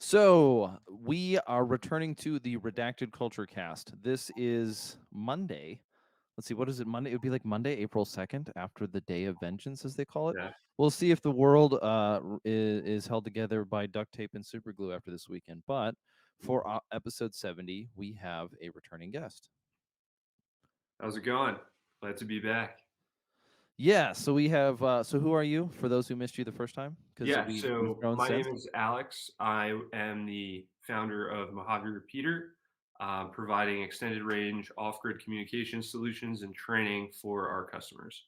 So we are returning to the Redacted Culture Cast. This is Monday. Let's see, what is it? Monday? It would be like Monday, April 2nd, after the Day of Vengeance, as they call it. Yeah. We'll see if the world is held together by duct tape and super glue after this weekend. But for episode 70, we have a returning guest. How's it going? Glad to be back. Yeah, so we have. So who are you? For those who missed you the first time, because Yeah, we've so grown my since. name is Alex. I am the founder of Mojave Repeater, providing extended range off grid communication solutions and training for our customers.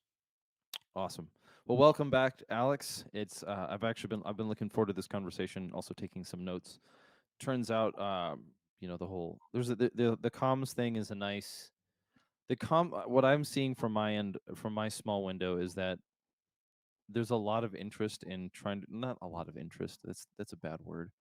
Awesome. Well, welcome back, Alex. It's I've been looking forward to this conversation. Also taking some notes. Turns out, the whole the comms thing is a nice what I'm seeing from my end, from my small window, is that there's a lot of interest in trying to, not a lot of interest. That's a bad word.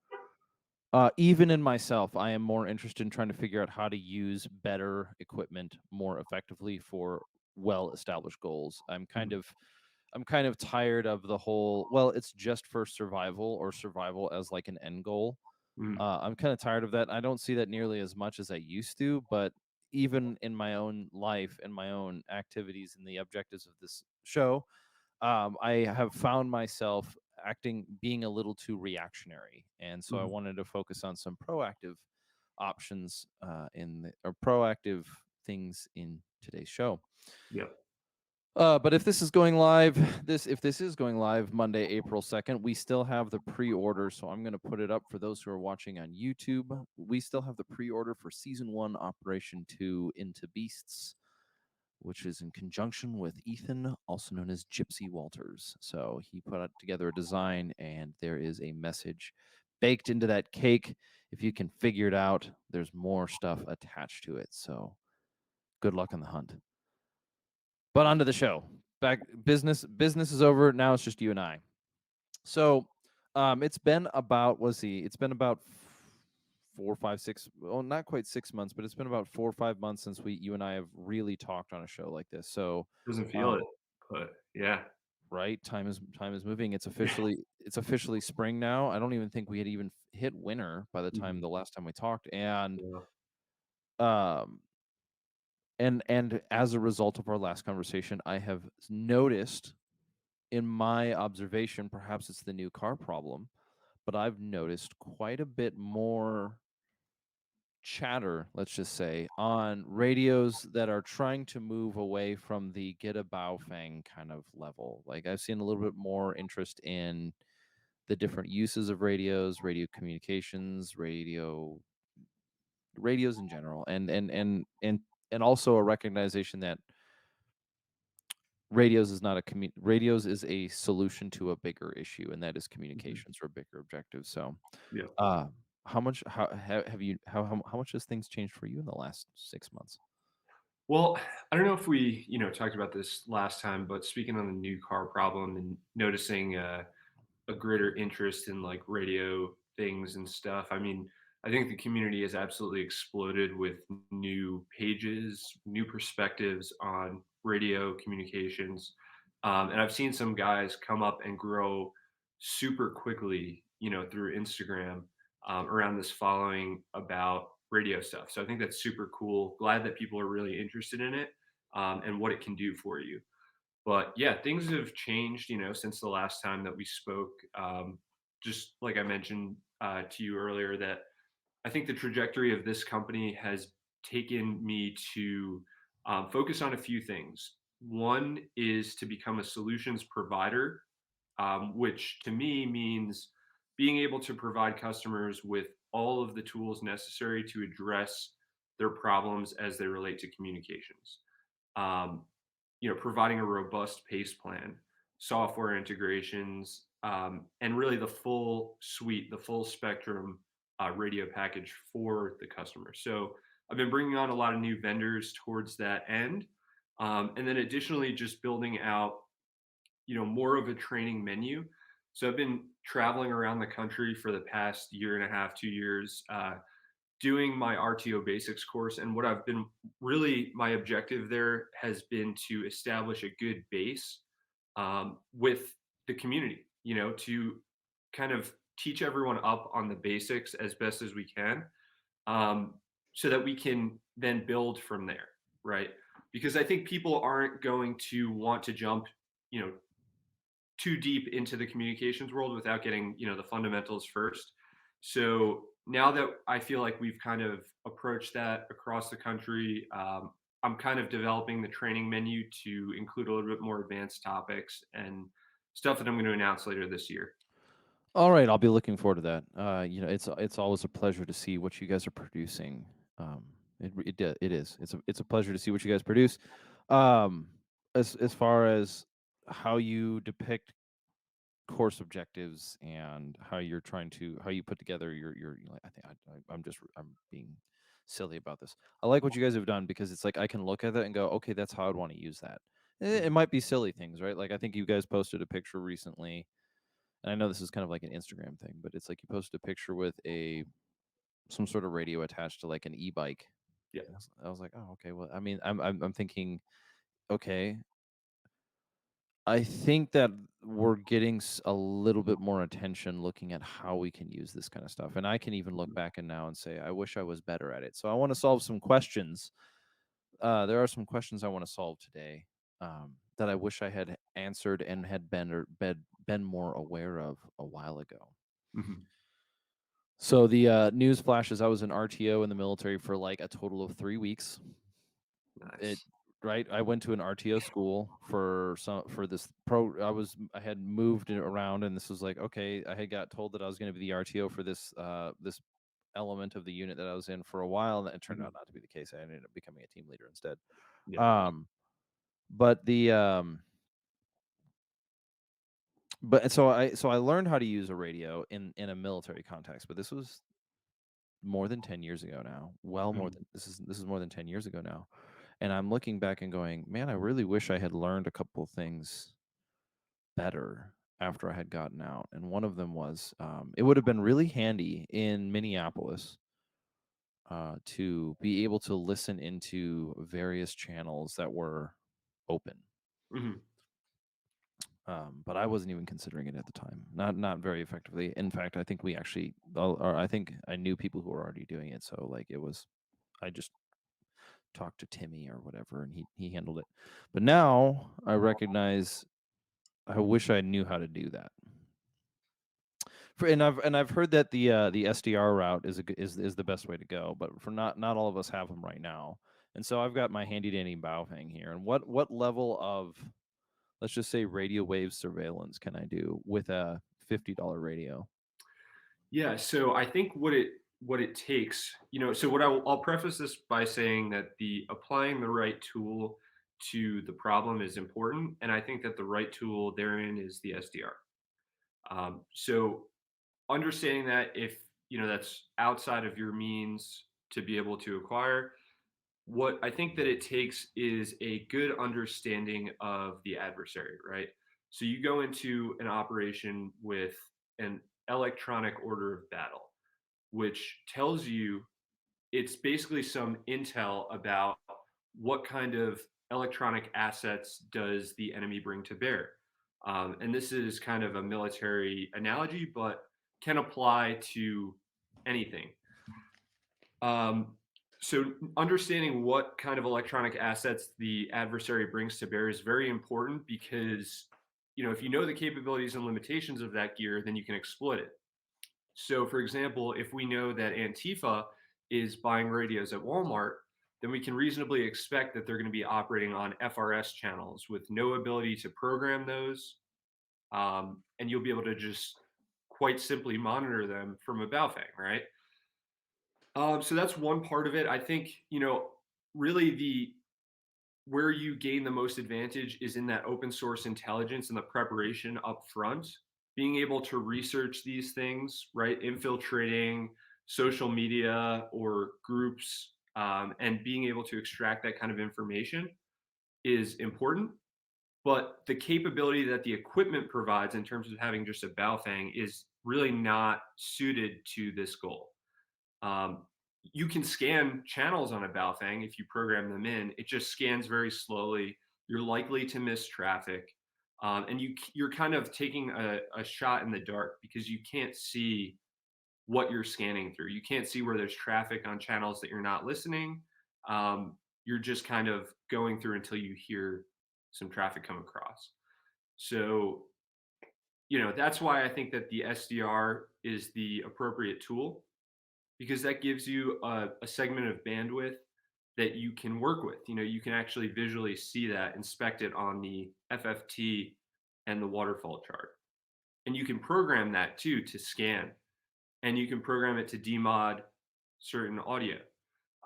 Even in myself, I am more interested in trying to figure out how to use better equipment more effectively for well-established goals. I'm kind of tired of the whole, well, it's just for survival, or survival as like an end goal. Mm, I'm kind of tired of that. I don't see that nearly as much as I used to, but even in my own life and my own activities and the objectives of this show, I have found myself being a little too reactionary, and so I mhm. wanted to focus on some proactive options or proactive things in today's show. Yep. But if this is going live, if this is going live Monday, April 2nd, we still have the pre-order. So I'm going to put it up for those who are watching on YouTube. We still have the pre-order for season 1, Operation 2, Into Beasts, which is in conjunction with Ethan, also known as Gypsy Walters. So he put together a design, and there is a message baked into that cake. If you can figure it out, there's more stuff attached to it. So good luck on the hunt. But onto the show. Back business is over. Now it's just you and I. So it's been about, let's see, it's been about 4, 5, 6, well, not quite 6 months, but it's been about 4 or 5 months since you and I have really talked on a show like this. So Doesn't feel um it, but yeah. right, time is moving. It's officially spring now. I don't even think we had even hit winter by the time Mhm. the last time we talked. And Yeah. um and as a result of our last conversation, I have noticed, in my observation, perhaps it's the new car problem, but I've noticed quite a bit more chatter, let's just say, on radios that are trying to move away from the get a Baofeng kind of level. Like, I've seen a little bit more interest in the different uses of radios, radio communications, radios in general, and also a recognition that radios is a solution to a bigger issue, and that is Mhm. communications, or a bigger objective. So Yeah. uh how much have you how much has things changed for you in the last 6 months? Well, I don't know if we, talked about this last time, but speaking on the new car problem and noticing a greater interest in like radio things and stuff. I mean, I think the community has absolutely exploded with new pages, new perspectives on radio communications. And I've seen some guys come up and grow super quickly, through Instagram around this following about radio stuff. So I think that's super cool. Glad that people are really interested in it and what it can do for you. But yeah, things have changed, since the last time that we spoke. Just like I mentioned to you earlier, that I think the trajectory of this company has taken me to focus on a few things. One is to become a solutions provider, which to me means being able to provide customers with all of the tools necessary to address their problems as they relate to communications. Um, providing a robust pace plan, software integrations, and really the full suite, the full spectrum radio package for the customer. So I've been bringing on a lot of new vendors towards that end. And then additionally, just building out, more of a training menu. So I've been traveling around the country for the past year and a half, 2 years, doing my RTO basics course. And what I've been really, my objective there has been to establish a good base with the community, to kind of teach everyone up on the basics as best as we can, um, so that we can then build from there, right? Because I think people aren't going to want to jump, you know, too deep into the communications world without getting, the fundamentals first. So now that I feel like we've kind of approached that across the country, I'm kind of developing the training menu to include a little bit more advanced topics and stuff that I'm going to announce later this year. All right, I'll be looking forward to that. It's always a pleasure to see what you guys are producing. Um, it is. It's a pleasure to see what you guys produce. Um, as far as how you depict course objectives and how you put together I think I'm being silly about this. I like what you guys have done because it's like I can look at it and go, okay, that's how I'd want to use that. It Mhm. might be silly things, right? Like I think you guys posted a picture recently, and I know this is kind of like an Instagram thing, but it's like you posted a picture with a some sort of radio attached to like an e-bike. Yeah. And I was like, oh, okay. Well, I mean, I'm thinking, okay, I think that we're getting a little bit more attention looking at how we can use this kind of stuff. And I can even look Mhm. back and now and say, I wish I was better at it. So I want to solve some questions. There are some questions I want to solve today, that I wish I had answered and had been more aware of a while ago. Mhm. So the news flashes, I was an RTO in the military for like a total of 3 weeks. It Nice. right. I went to an RTO school for this I had moved it around, and this was like, okay, I had got told that I was going to be the RTO for this element of the unit that I was in for a while, and it turned Mhm. out not to be the case. I ended up becoming a team leader instead. Yeah. Um, but the but so I learned how to use a radio in a military context, but this was more than 10 years ago now. Well, more Mhm. than this is more than 10 years ago now. And I'm looking back and going, man, I really wish I had learned a couple things better after I had gotten out. And one of them was, it would have been really handy in Minneapolis, to be able to listen into various channels that were open. Mhm. But I wasn't even considering it at the time. Not very effectively. In fact, I think we actually, or I think I knew people who were already doing it. So like it was, I just talked to Timmy or whatever, and he handled it. But now I recognize I wish I knew how to do that. And I've heard that the SDR route is the best way to go, but for not all of us have them right now. And so I've got my handy dandy Baofeng here. And what level of, let's just say, radio wave surveillance can I do with a $50 radio? Yeah, so I think what it takes, so I'll preface this by saying that the applying the right tool to the problem is important, and I think that the right tool therein is the SDR. So understanding that if that's outside of your means to be able to acquire, what I think that it takes is a good understanding of the adversary, right? So you go into an operation with an electronic order of battle, which tells you it's basically some intel about what kind of electronic assets does the enemy bring to bear. And this is kind of a military analogy, but can apply to anything. Um, so understanding what kind of electronic assets the adversary brings to bear is very important because if you know the capabilities and limitations of that gear, then you can exploit it. So, for example, if we know that Antifa is buying radios at Walmart, then we can reasonably expect that they're going to be operating on FRS channels with no ability to program those. And you'll be able to just quite simply monitor them from a Baofeng, right? So that's one part of it. I think, really the where you gain the most advantage is in that open source intelligence and the preparation up front, being able to research these things, right? Infiltrating social media or groups, and being able to extract that kind of information is important. But the capability that the equipment provides in terms of having just a Baofeng is really not suited to this goal. Um, you can scan channels on a Baofeng if you program them in. It just scans very slowly. You're likely to miss traffic. and you're kind of taking a shot in the dark because you can't see what you're scanning through. You can't see where there's traffic on channels that you're not listening. You're just kind of going through until you hear some traffic come across. So, that's why I think that the SDR is the appropriate tool because that gives you a segment of bandwidth that you can work with. You can actually visually see that, inspect it on the FFT and the waterfall chart. And you can program that too to scan, and you can program it to demod certain audio.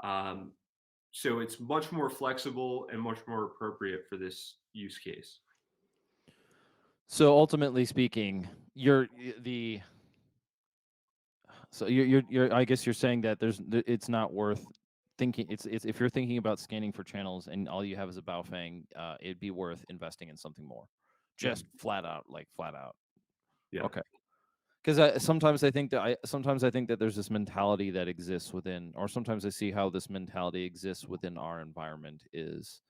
Um, so it's much more flexible and much more appropriate for this use case. So ultimately speaking, the so you're I guess you're saying that it's not worth thinking. It's if you're thinking about scanning for channels and all you have is a Baofeng, it'd be worth investing in something more, Yeah. just flat out, like flat out. Yeah. Okay. Because sometimes I think that there's this mentality that exists within, or sometimes I see how this mentality exists within our environment is,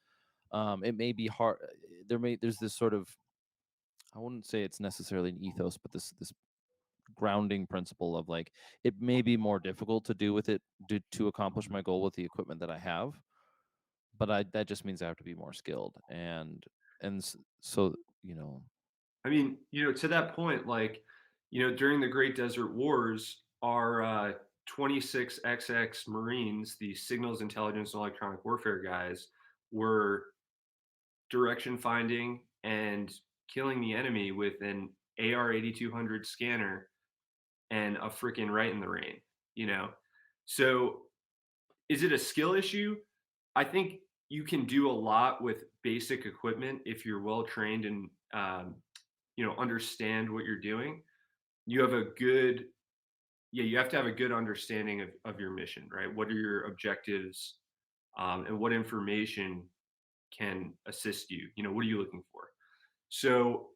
it may be hard. There's this sort of, I wouldn't say it's necessarily an ethos, but this grounding principle of like it may be more difficult to do with it to accomplish my goal with the equipment that I have, but that just means I have to be more skilled so you know. I mean, to that point, like, during the Great Desert Wars, our 26XX Marines, the signals intelligence and electronic warfare guys, were direction finding and killing the enemy with an AR 8200 scanner and a freaking right in the rain, you know? So is it a skill issue? I think you can do a lot with basic equipment if you're well trained and, understand what you're doing. You have a good, yeah, you have to have a good understanding of your mission, right? What are your objectives, and what information can assist you? What are you looking for? So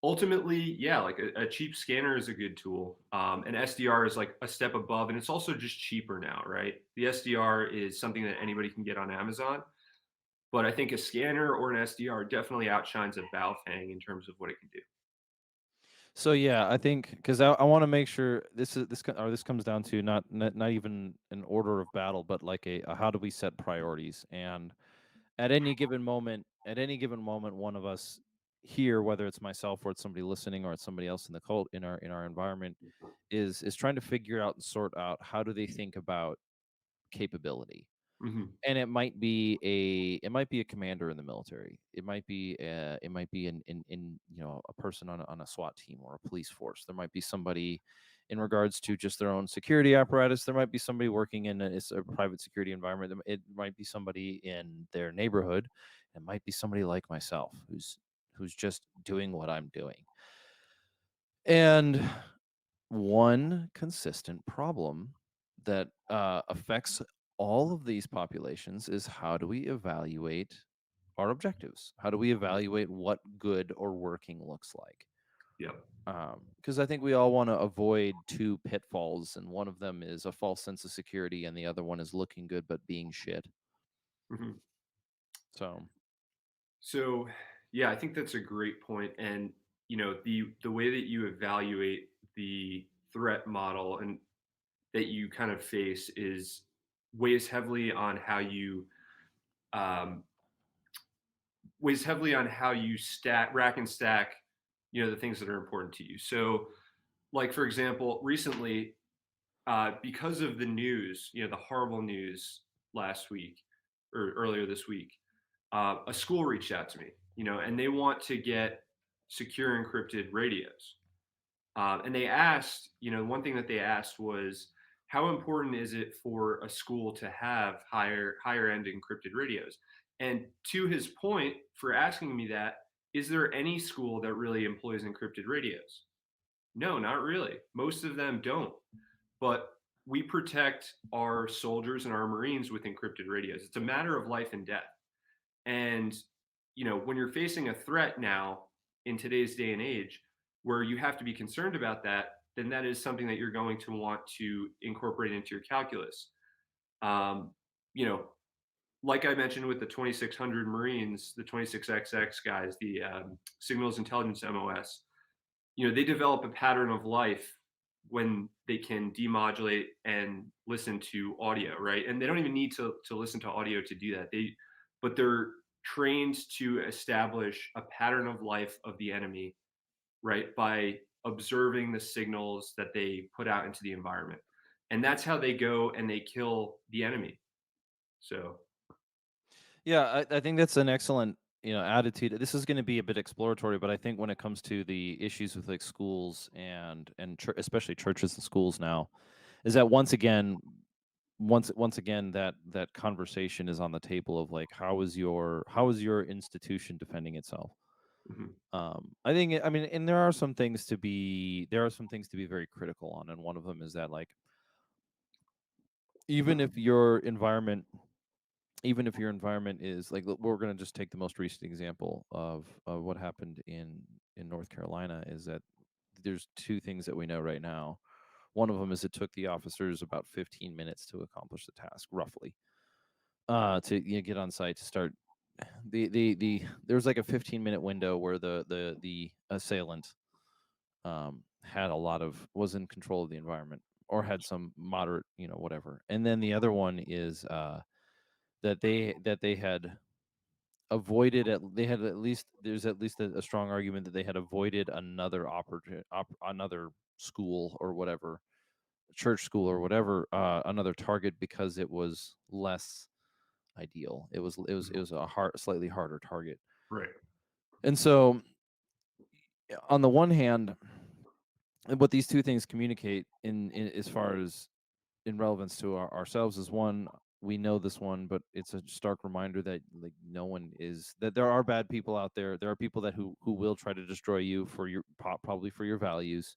ultimately, yeah, like a cheap scanner is a good tool. And SDR is like a step above, and it's also just cheaper now, right? The SDR is something that anybody can get on Amazon, but I think a scanner or an SDR definitely outshines a Baofeng in terms of what it can do. So yeah, I think because I want to make sure this comes down to not even an order of battle, but like a how do we set priorities? And at any given moment, one of us here, whether it's myself or it's somebody listening or it's somebody else in the cult in our environment, is trying to figure out and sort out how do they think about capability. Hmm. And it might be a commander in the military. It might be in a person on a SWAT team or a police force. There might be somebody in regards to just their own security apparatus. There might be somebody working in a private security environment. It might be somebody in their neighborhood. It might be somebody like myself who's just doing what I'm doing. And one consistent problem that affects all of these populations is how do we evaluate our objectives? How do we evaluate what good or working looks like? Yep. Because I think we all want to avoid two pitfalls, and one of them is a false sense of security, and the other one is looking good but being shit. Hmm. So, So, yeah, I think that's a great point. And the way that you evaluate the threat model and that you kind of face is weighs heavily on how you um, weighs heavily on how you rack and stack, the things that are important to you. So, like for example, recently, because of the news, the horrible news last week or earlier this week, a school reached out to me, and they want to get secure encrypted radios. And they asked, one thing that they asked was, how important is it for a school to have higher end encrypted radios? And to his point for asking me that, is there any school that really employs encrypted radios? No, not really. Most of them don't. But we protect our soldiers and our Marines with encrypted radios. It's a matter of life and death. And, when you're facing a threat now in today's day and age where you have to be concerned about that, then that is something that you're going to want to incorporate into your calculus. Um, you know, like I mentioned with the 2600 Marines, the 26XX guys, the Signals Intelligence MOS, they develop a pattern of life when they can demodulate and listen to audio, right? And they don't even need to listen to audio to do that. But they're trained to establish a pattern of life of the enemy, right? By observing the signals that they put out into the environment. And that's how they go and they kill the enemy. So, Yeah, I think that's an excellent, attitude. This is going to be a bit exploratory, but I think when it comes to the issues with like schools and especially churches and schools now, is that once again that conversation is on the table of like how is your institution defending itself? mhm, I mean, and there are some things to be very critical on, and one of them is that like even if your environment even if your environment is like we're going to just take the most recent example of what happened in North Carolina is that there's two things that we know right now. One of them is it took the officers about 15 minutes to accomplish the task, roughly, to get on site to start. There was like a 15-minute window where the assailant had a lot of was in control of the environment or had some moderate, whatever. And then the other one is that they had they had at least there's at least a strong argument that they had avoided another school or whatever, church school or whatever, another target because it was less ideal. It mhm, was a slightly harder target. right. And so on the one hand, what these two things communicate in as far as in relevance to ourselves is one, we know this one, but it's a stark reminder that like no one is that there are bad people out there. There are people that who will try to destroy you for your probably for your values,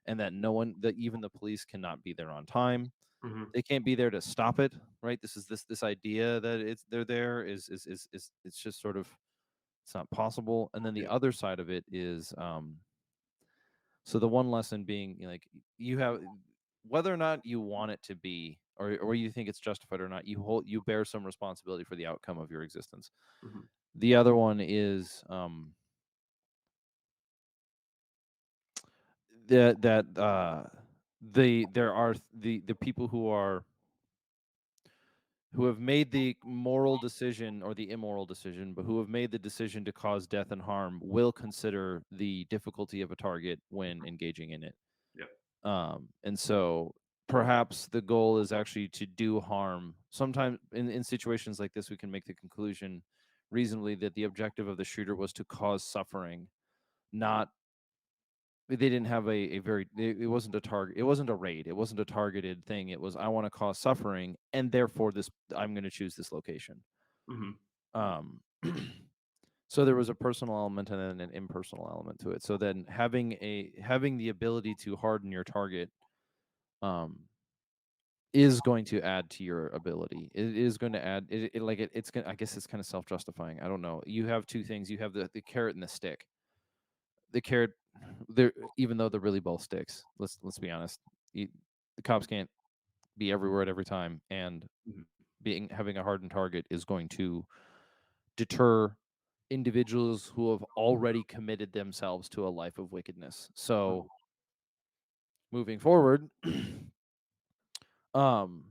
and that no one that even the police cannot be there on time. Mhm, They can't be there to stop it, right? This idea that they're there is it's just sort of it's not possible. And then the yeah, other side of it is so the one lesson being, like, you have whether or not you want it to be, or you think it's justified or not, you bear some responsibility for the outcome of your existence. mhm, The other one is that there are the people who have made the moral decision or the immoral decision, but who have made the decision to cause death and harm will consider the difficulty of a target when engaging in it. yeah, And so perhaps the goal is actually to do harm. Sometimes in situations like this, we can make the conclusion reasonably that the objective of the shooter was to cause suffering, not they didn't have a very it wasn't a target, it wasn't a raid, it wasn't a targeted thing. It was I want to cause suffering, and therefore this I'm going to choose this location. mhm, Um so there was a personal element and then an impersonal element to it. So then having the ability to harden your target um is going to add to your ability. It is going to add it's going I guess it's kind of self-justifying. I don't know. You have two things. You have the carrot and the stick. The carrot they're even though they're really both sticks. Let's be honest. You, the cops can't be everywhere at every time, and mhm, being having a hardened target is going to deter individuals who have already committed themselves to a life of wickedness. So, mhm, moving forward, um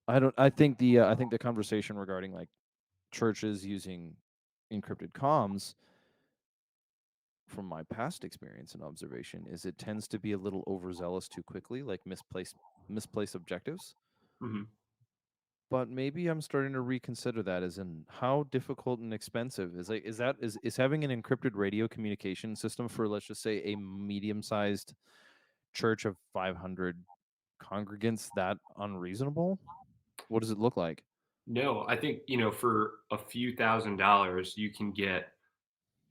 I think the conversation regarding like churches using encrypted comms, from my past experience and observation, is it tends to be a little overzealous too quickly, like misplaced objectives. mhm. But maybe I'm starting to reconsider that, as in how difficult and expensive is having an encrypted radio communication system for, let's just say, a medium-sized church of 500 congregants, that unreasonable? What does it look like? No, I think, for a few $1,000s, you can get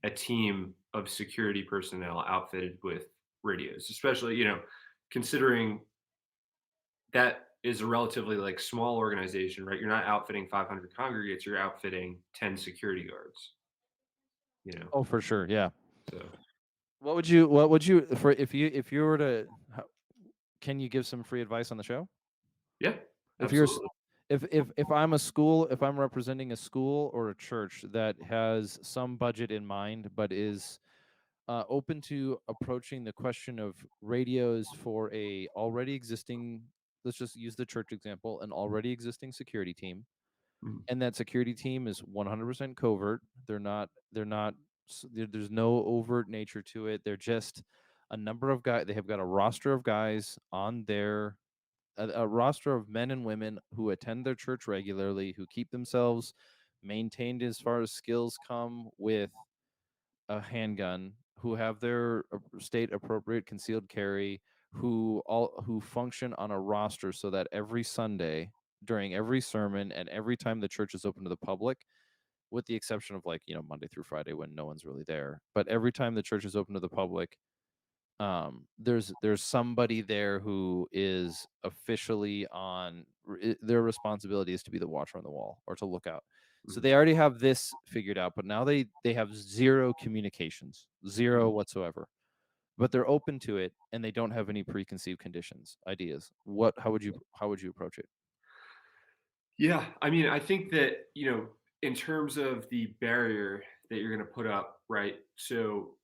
a team of security personnel outfitted with radios, especially, considering that is a relatively like small organization, right? You're not outfitting 500 congregates, you're outfitting 10 security guards, you know? Oh, for sure, yeah. So, What would you for if you were to can you give some free advice on the show? yeah, If you're absolutely. if I'm a school, if I'm representing a school or a church that has some budget in mind, but is open to approaching the question of radios for a already existing, let's just use the church example, an already existing security team, Mhm. and that security team is 100% covert. They're not there's no overt nature to it. They're just a number of guys. They have got a roster of guys on their a roster of men and women who attend their church regularly, who keep themselves maintained as far as skills come with a handgun, who have their state appropriate concealed carry, who function on a roster so that every Sunday during every sermon and every time the church is open to the public, with the exception of like, Monday through Friday when no one's really there, but every time the church is open to the public, there's somebody there who is officially their responsibility is to be the watcher on the wall or to look out. So Mhm. they already have this figured out, but now they have zero communications, zero Mhm. whatsoever. But they're open to it and they don't have any preconceived conditions, ideas. What how would you approach it? Yeah, I mean, I think that, in terms of the barrier that you're going to put up, right? So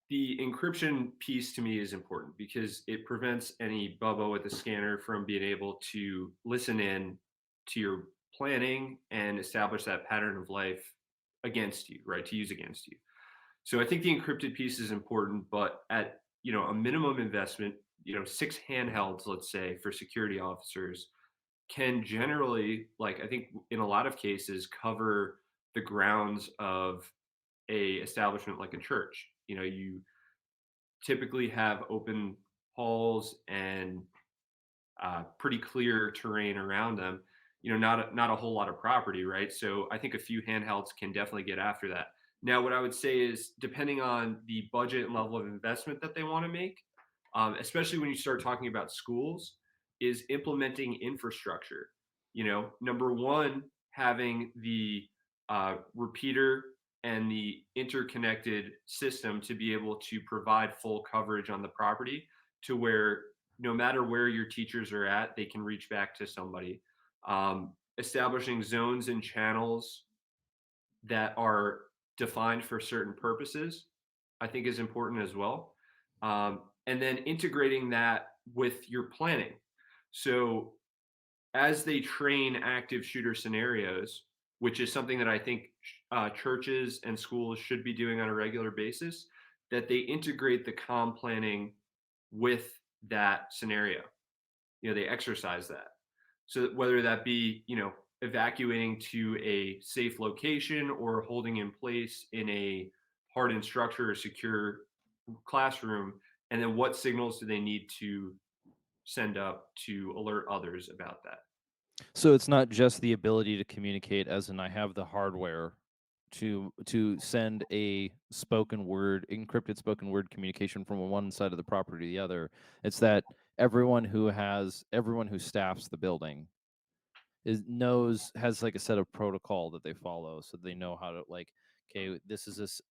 the encryption piece to me is important because it prevents any bubba with the scanner from being able to listen in to your planning and establish that pattern of life against you, right? To use against you. So I think the encrypted piece is important, but at a minimum investment, 6 handhelds, let's say, for security officers can generally, like, I think in a lot of cases, cover the grounds of a establishment like a church. You typically have open halls and pretty clear terrain around them. Not a whole lot of property, right? So I think a few handhelds can definitely get after that. Now, what I would say is, depending on the budget and level of investment that they want to make, especially when you start talking about schools, is implementing infrastructure. Number one, having the repeater and the interconnected system to be able to provide full coverage on the property, to where no matter where your teachers are at, they can reach back to somebody. Establishing zones and channels that are defined for certain purposes, I think, is important as well. And then integrating that with your planning. So as they train active shooter scenarios, which is something that I think churches and schools should be doing on a regular basis, that they integrate the comm planning with that scenario. They exercise that. So whether that be, evacuating to a safe location or holding in place in a hardened structure or secure classroom, and then what signals do they need to send up to alert others about that? So it's not just the ability to communicate, as in I have the hardware to send a spoken word, encrypted spoken word communication from one side of the property to the other. It's that everyone who staffs the building has like a set of protocol that they follow, so they know how to, like, okay, this is this.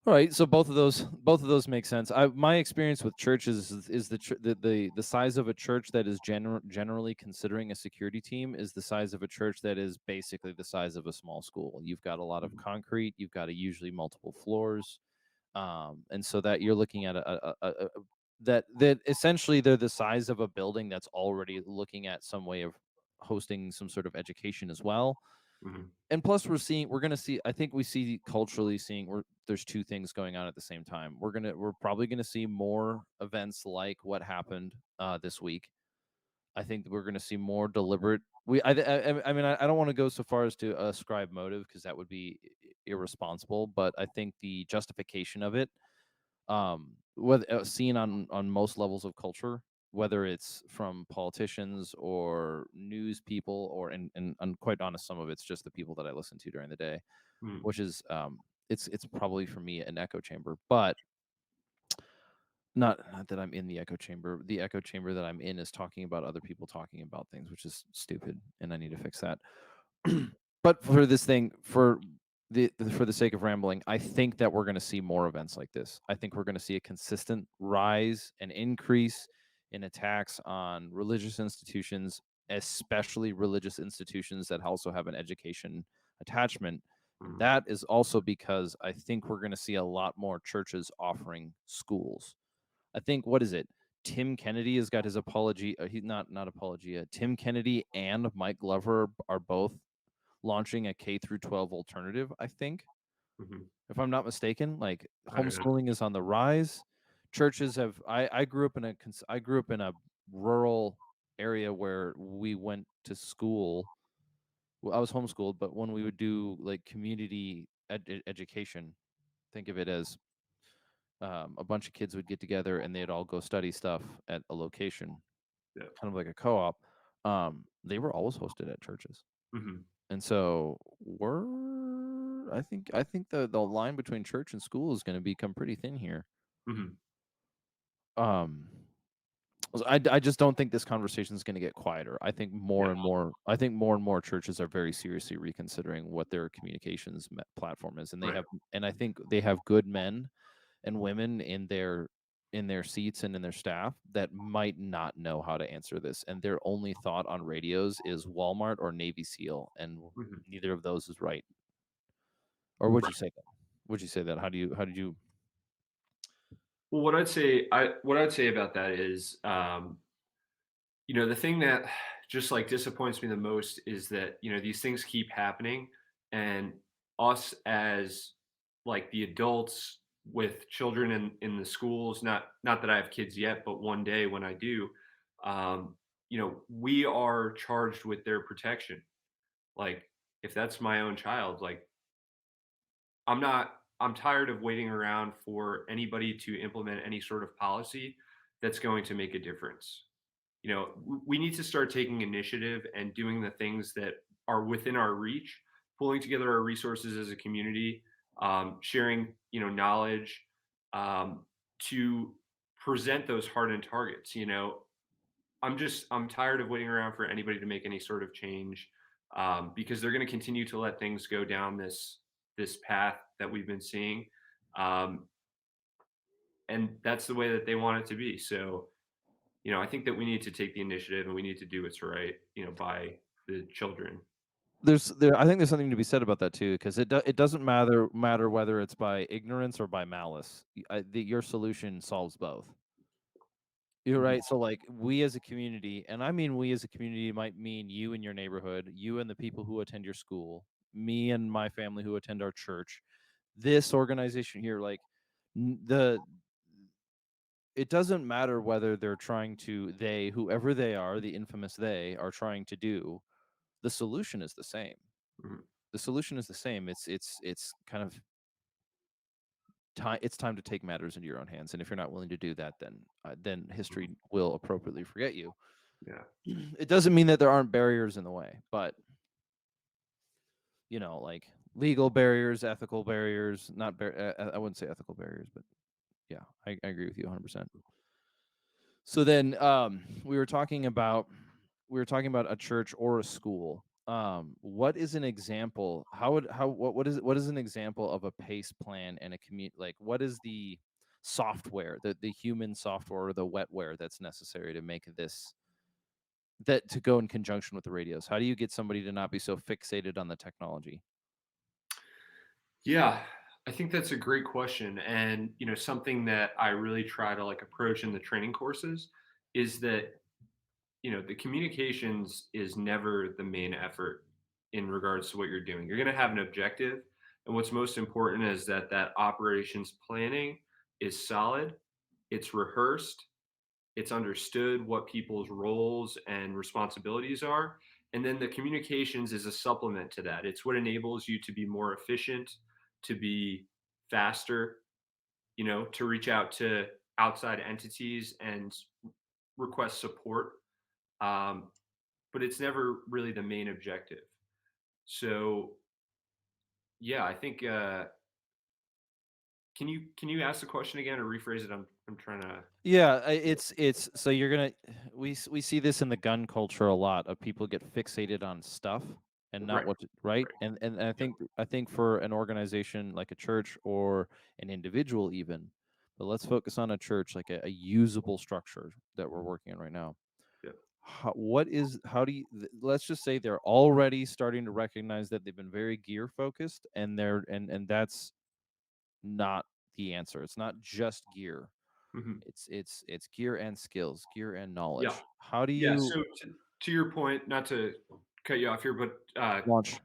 All right, so both of those make sense. My experience with churches is the size of a church that is generally considering a security team is the size of a church that is basically the size of a small school. You've got a lot of Mhm. concrete, you've got usually multiple floors, and so that you're looking at that essentially they're the size of a building that's already looking at some way of hosting some sort of education as well. Mhm. And plus we're going to see, I think we see culturally seeing there's two things going on at the same time. We're probably going to see more events like what happened this week. I think that we're going to see more deliberate, I mean, I don't want to go so far as to ascribe motive because that would be irresponsible, but I think the justification of it, whether seen on most levels of culture, whether it's from politicians or news people, or and I'm quite honest, some of it's just the people that I listen to during the day, Mhm. which is it's probably for me an echo chamber, but not that I'm in the echo chamber. The echo chamber that I'm in is talking about other people talking about things, which is stupid, and I need to fix that. But for this thing, for the sake of rambling, I think that we're going to see more events like this. I think we're going to see a consistent rise and increase in attacks on religious institutions, especially religious institutions that also have an education attachment. And Mhm. that is also because I think we're going to see a lot more churches offering schools. I think, what is it? Tim Kennedy has got his apology. He's not apology. Tim Kennedy and Mike Glover are both launching a K through 12 alternative, I think, Mhm. if I'm not mistaken. Like, I don't know. homeschooling is on the rise. Churches have. I grew up in I grew up in a rural area where we went to school. Well, I was homeschooled, but when we would do like community education, think of it as a bunch of kids would get together and they'd all go study stuff at a location, Yeah. kind of like a co-op. They were always hosted at churches, Mhm. and so I think the line between church and school is going to become pretty thin here. Mhm. Um, I just don't think this conversation is going to get quieter. I think Yeah. more and more churches are very seriously reconsidering what their communications platform is, and Right. I think they have good men and women in their seats and in their staff that might not know how to answer this, and their only thought on radios is Walmart or Navy SEAL, and Mhm. neither of those is right. Or would you say that? Would you say that? How did you? Well, what I'd say about that is, the thing that just like disappoints me the most is that, these things keep happening, and us as like the adults with children in the schools, not that I have kids yet, but one day when I do, um, we are charged with their protection. Like, if that's my own child, like, I'm tired of waiting around for anybody to implement any sort of policy that's going to make a difference. We need to start taking initiative and doing the things that are within our reach, pulling together our resources as a community, sharing, knowledge, um, to present those hardened targets. I'm tired of waiting around for anybody to make any sort of change, because they're going to continue to let things go down this path that we've been seeing, um, and that's the way that they want it to be. So, I think that we need to take the initiative and we need to do what's right, by the children. I think there's something to be said about that too, because it doesn't matter whether it's by ignorance or by malice. Your solution solves both. You're Mhm. right. So, like, we as a community, and I mean we as a community might mean you and your neighborhood, you and the people who attend your school, me and my family who attend our church. This organization here, like, the it doesn't matter whether they're trying to whoever they are, the infamous they are trying to do. The solution is the same. Mhm. The solution is the same. It's kind of time. It's time to take matters into your own hands, and if you're not willing to do that, then Mhm. history will appropriately forget you. Yeah. It doesn't mean that there aren't barriers in the way, but like legal barriers, ethical barriers, not I wouldn't say ethical barriers, but yeah, I agree with you 100%. So then we were talking about a church or a school. What is an example? What is an example of a PACE plan and a commute? Like, what is the software, the human software or the wetware that's necessary to make this that to go in conjunction with the radios? How do you get somebody to not be so fixated on the technology? Yeah. I think that's a great question. And, something that I really try to like approach in the training courses is that, the communications is never the main effort in regards to what you're doing. You're going to have an objective. And what's most important is that operations planning is solid, it's rehearsed, it's understood what people's roles and responsibilities are. And then the communications is a supplement to that. It's what enables you to be more efficient, to be faster, to reach out to outside entities and request support. Um, but it's never really the main objective. So yeah, I think. Can you ask the question again or rephrase it? I'm trying to. Yeah, it's so you're gonna we see this in the gun culture a lot of people get fixated on stuff and not Right. right, Right. and Yep. I think for an organization like a church or an individual even, but let's focus on a church like a usable structure that we're working on right now. Yep. how do you let's just say they're already starting to recognize that they've been very gear focused, and and that's not the answer. It's not just gear. Mhm. It's gear and skills, gear and Yeah. knowledge. How do Yeah, you so to your point, not to cut you off here, but, launch?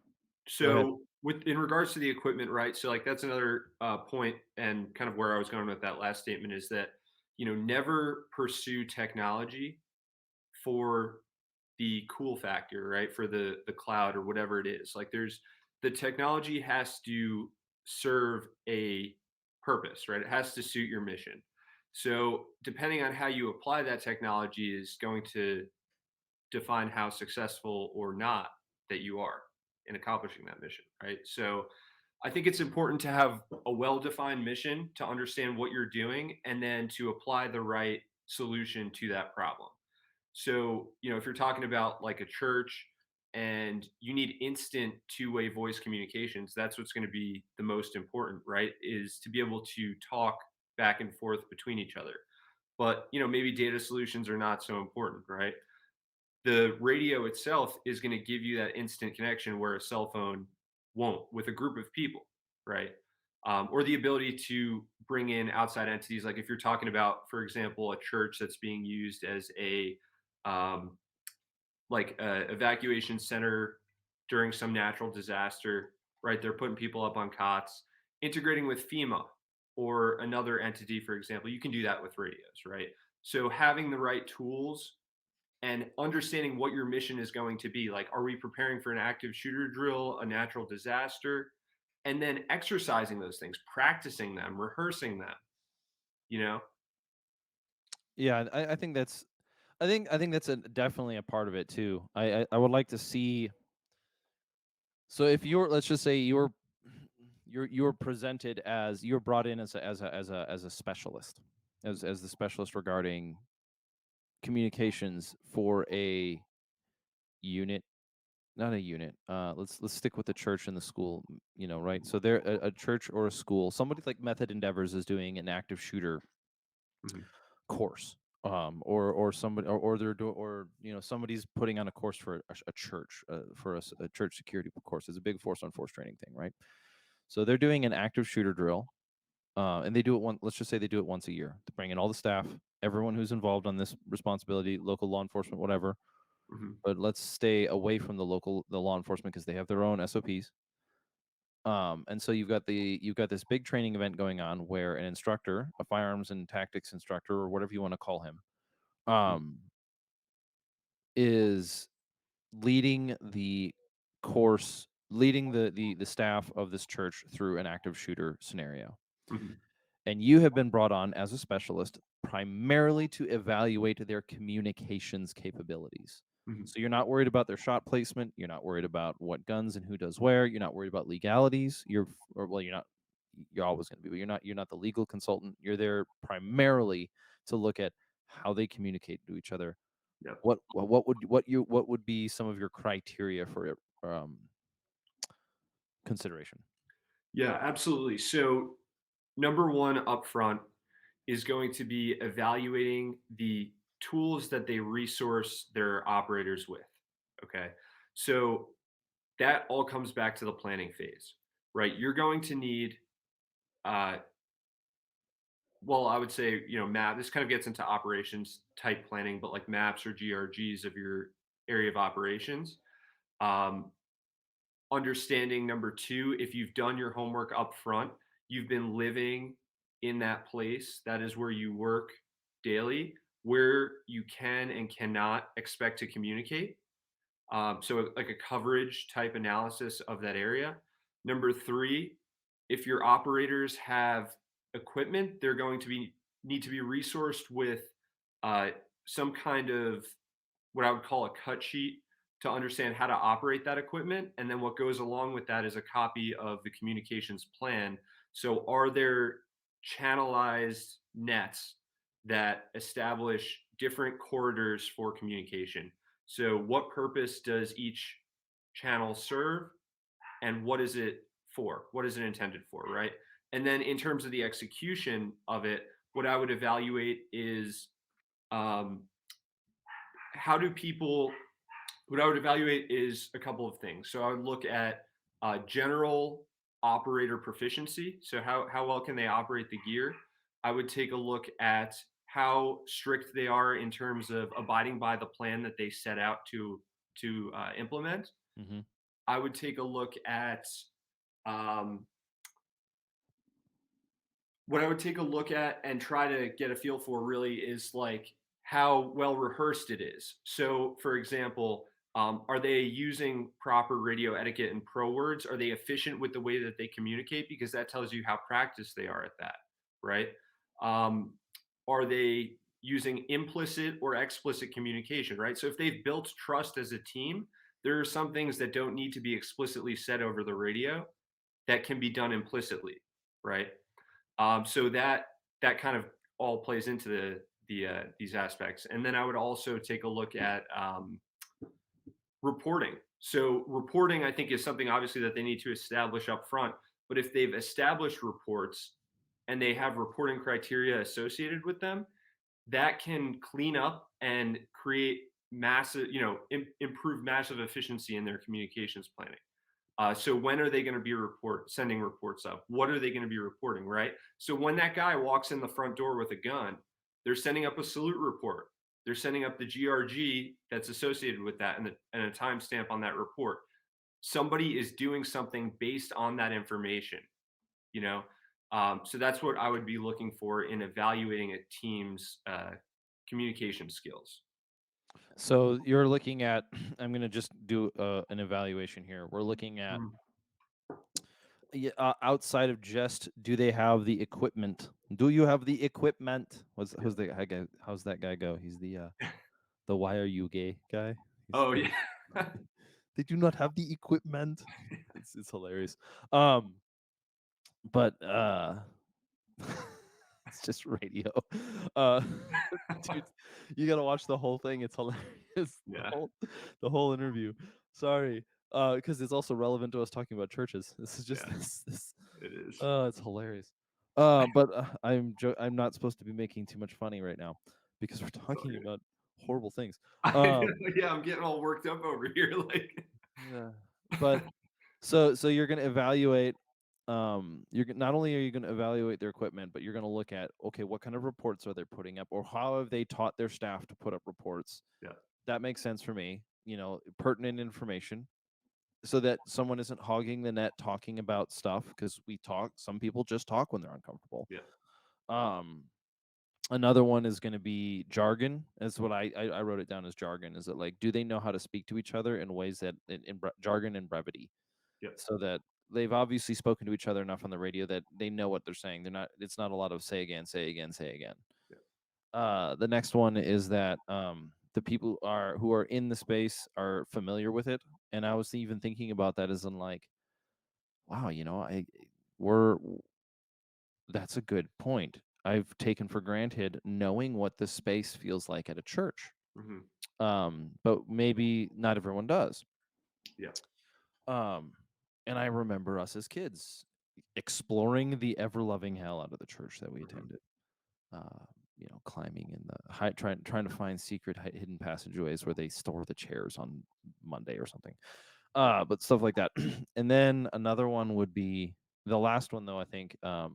Go ahead. so with in regards to the equipment, right? So, like, that's another, point and kind of where I was going with that last statement is that, never pursue technology for the cool factor, right? For the cloud or whatever it is. Like, the technology has to serve a purpose, right? It has to suit your mission. So, depending on how you apply that technology is going to define how successful or not that you are in accomplishing that mission, right? So I think it's important to have a well-defined mission to understand what you're doing and then to apply the right solution to that problem. So, if you're talking about like a church and you need instant two-way voice communications, that's what's going to be the most important, right? Is to be able to talk back and forth between each other. But, maybe data solutions are not so important, right? The radio itself is going to give you that instant connection where a cell phone won't with a group of people, right? Or the ability to bring in outside entities. Like if you're talking about, for example, a church that's being used as um, a evacuation center during some natural disaster, right? They're putting people up on cots, integrating with FEMA or another entity, for example. You can do that with radios, right? So having the right tools and understanding what your mission is going to be. Like, are we preparing for an active shooter drill, a natural disaster? And then exercising those things, practicing them, rehearsing them, you know? Yeah, I think that's I think that's definitely a part of it too. I would like to see. So if you're, let's just say you're presented as, you're brought in as a specialist, as the specialist regarding communications for a unit, not a unit. Let's stick with the church and the school. Right? So they're a church or a school. Somebody like Method Endeavors is doing an active shooter Mhm, course, or somebody, or they're or somebody's putting on a course for a church, for a church security course. It's a big force on force training thing, right? So they're doing an active shooter drill, and they do it one. Let's just say they do it once a year. To bring in all the staff, everyone who's involved on this responsibility, local law enforcement, whatever. mhm, But let's stay away from the law enforcement because they have their own SOPs. And so you've got this big training event going on where an instructor, a firearms and tactics instructor, or whatever you want to call him, mhm, um, is leading the course, leading the staff of this church through an active shooter scenario. mhm, And you have been brought on as a specialist primarily to evaluate their communications capabilities. mhm. So you're not worried about their shot placement. You're not worried about what guns and who does where. You're not worried about legalities. Or well, you're not. You're always going to be, but you're not the legal consultant. You're there primarily to look at how they communicate to each other. Yep. What would be some of your criteria for it, consideration? Yeah, absolutely. So, number one up front is going to be evaluating the tools that they resource their operators with. Okay. So, that all comes back to the planning phase, right? You're going to need uh, well, I would say, map. This kind of gets into operations type planning, but like maps or GRGs of your area of operations. Um, Understanding number two, if you've done your homework up front, you've been living in that place. That is where you work daily, where you can and cannot expect to communicate. So, like a coverage type analysis of that area. Number three, if your operators have equipment, they're going to need to be resourced with uh, some kind of what I would call a cut sheet to understand how to operate that equipment. And then what goes along with that is a copy of the communications plan. So, are there channelized nets that establish different corridors for communication? So, what purpose does each channel serve, and what is it for? What is it intended for, right? And then, in terms of the execution of it, what I would evaluate is um, how do people what I would evaluate is a couple of things. So I would look at general operator proficiency. So how well can they operate the gear? I would take a look at how strict they are in terms of abiding by the plan that they set out to implement. Mm-hmm. I would take a look at um, what I would take a look at and try to get a feel for really is like how well rehearsed it is. So, for example, are they using proper radio etiquette and pro words? Are they efficient with the way that they communicate? Because that tells you how practiced they are at that, right? Um, are they using implicit or explicit communication, right? So, if they've built trust as a team, there are some things that don't need to be explicitly said over the radio that can be done implicitly, right? So that kind of all plays into the these aspects. And then I would also take a look at reporting. So reporting, I think, is something obviously that they need to establish up front. But if they've established reports and they have reporting criteria associated with them, that can clean up and create massive, improve massive efficiency in their communications planning. So when are they going to be sending reports up? What are they going to be reporting, right? So when that guy walks in the front door with a gun, they're sending up a salute report. They're sending up the GRG that's associated with that and a timestamp on that report. Somebody is doing something based on that information, you know. So that's what I would be looking for in evaluating a team's communication skills. So you're looking at, I'm going to just do an evaluation here. We're looking at, Mhm. yeah, outside of just, do they have the equipment? Do you have the equipment? Yeah. How's that guy go? He's the why are you gay guy. Oh yeah. They do not have the equipment. It's hilarious. Um, but it's just radio. Uh, dude, you gotta watch the whole thing. It's hilarious. The Yeah. whole interview. Sorry, because it's also relevant to us talking about churches. This is just Yeah. this. It is. It's hilarious. But I'm not supposed to be making too much funny right now because we're It's all talking good. about horrible things. I Um, know, yeah, I'm getting all worked up over here. Like, yeah, but so you're gonna evaluate. Not only are you going to evaluate their equipment, but you're going to look at, okay, what kind of reports are they putting up, or how have they taught their staff to put up reports? yeah, That makes sense for me. Pertinent information, so that someone isn't hogging the net talking about stuff, because some people just talk when they're uncomfortable. yeah, Um, Another one is going to be jargon. Is what I wrote it down as jargon. Is it like, do they know how to speak to each other in ways that jargon and brevity, yeah, so that they've obviously spoken to each other enough on the radio that they know what they're saying. It's not a lot of say again, say again, say again. yeah. The next one is that the people who are in the space are familiar with it. And I was even thinking about that as in like, wow, we're that's a good point. I've taken for granted knowing what the space feels like at a church. Hmm. But maybe not everyone does. Yeah. Um, and I remember us as kids exploring the ever loving hell out of the church that we Hmm. attended. Uh, climbing in the trying to find secret hidden passageways where they store the chairs on Monday or something. But stuff like that. And then another one would be the last one, though. I think the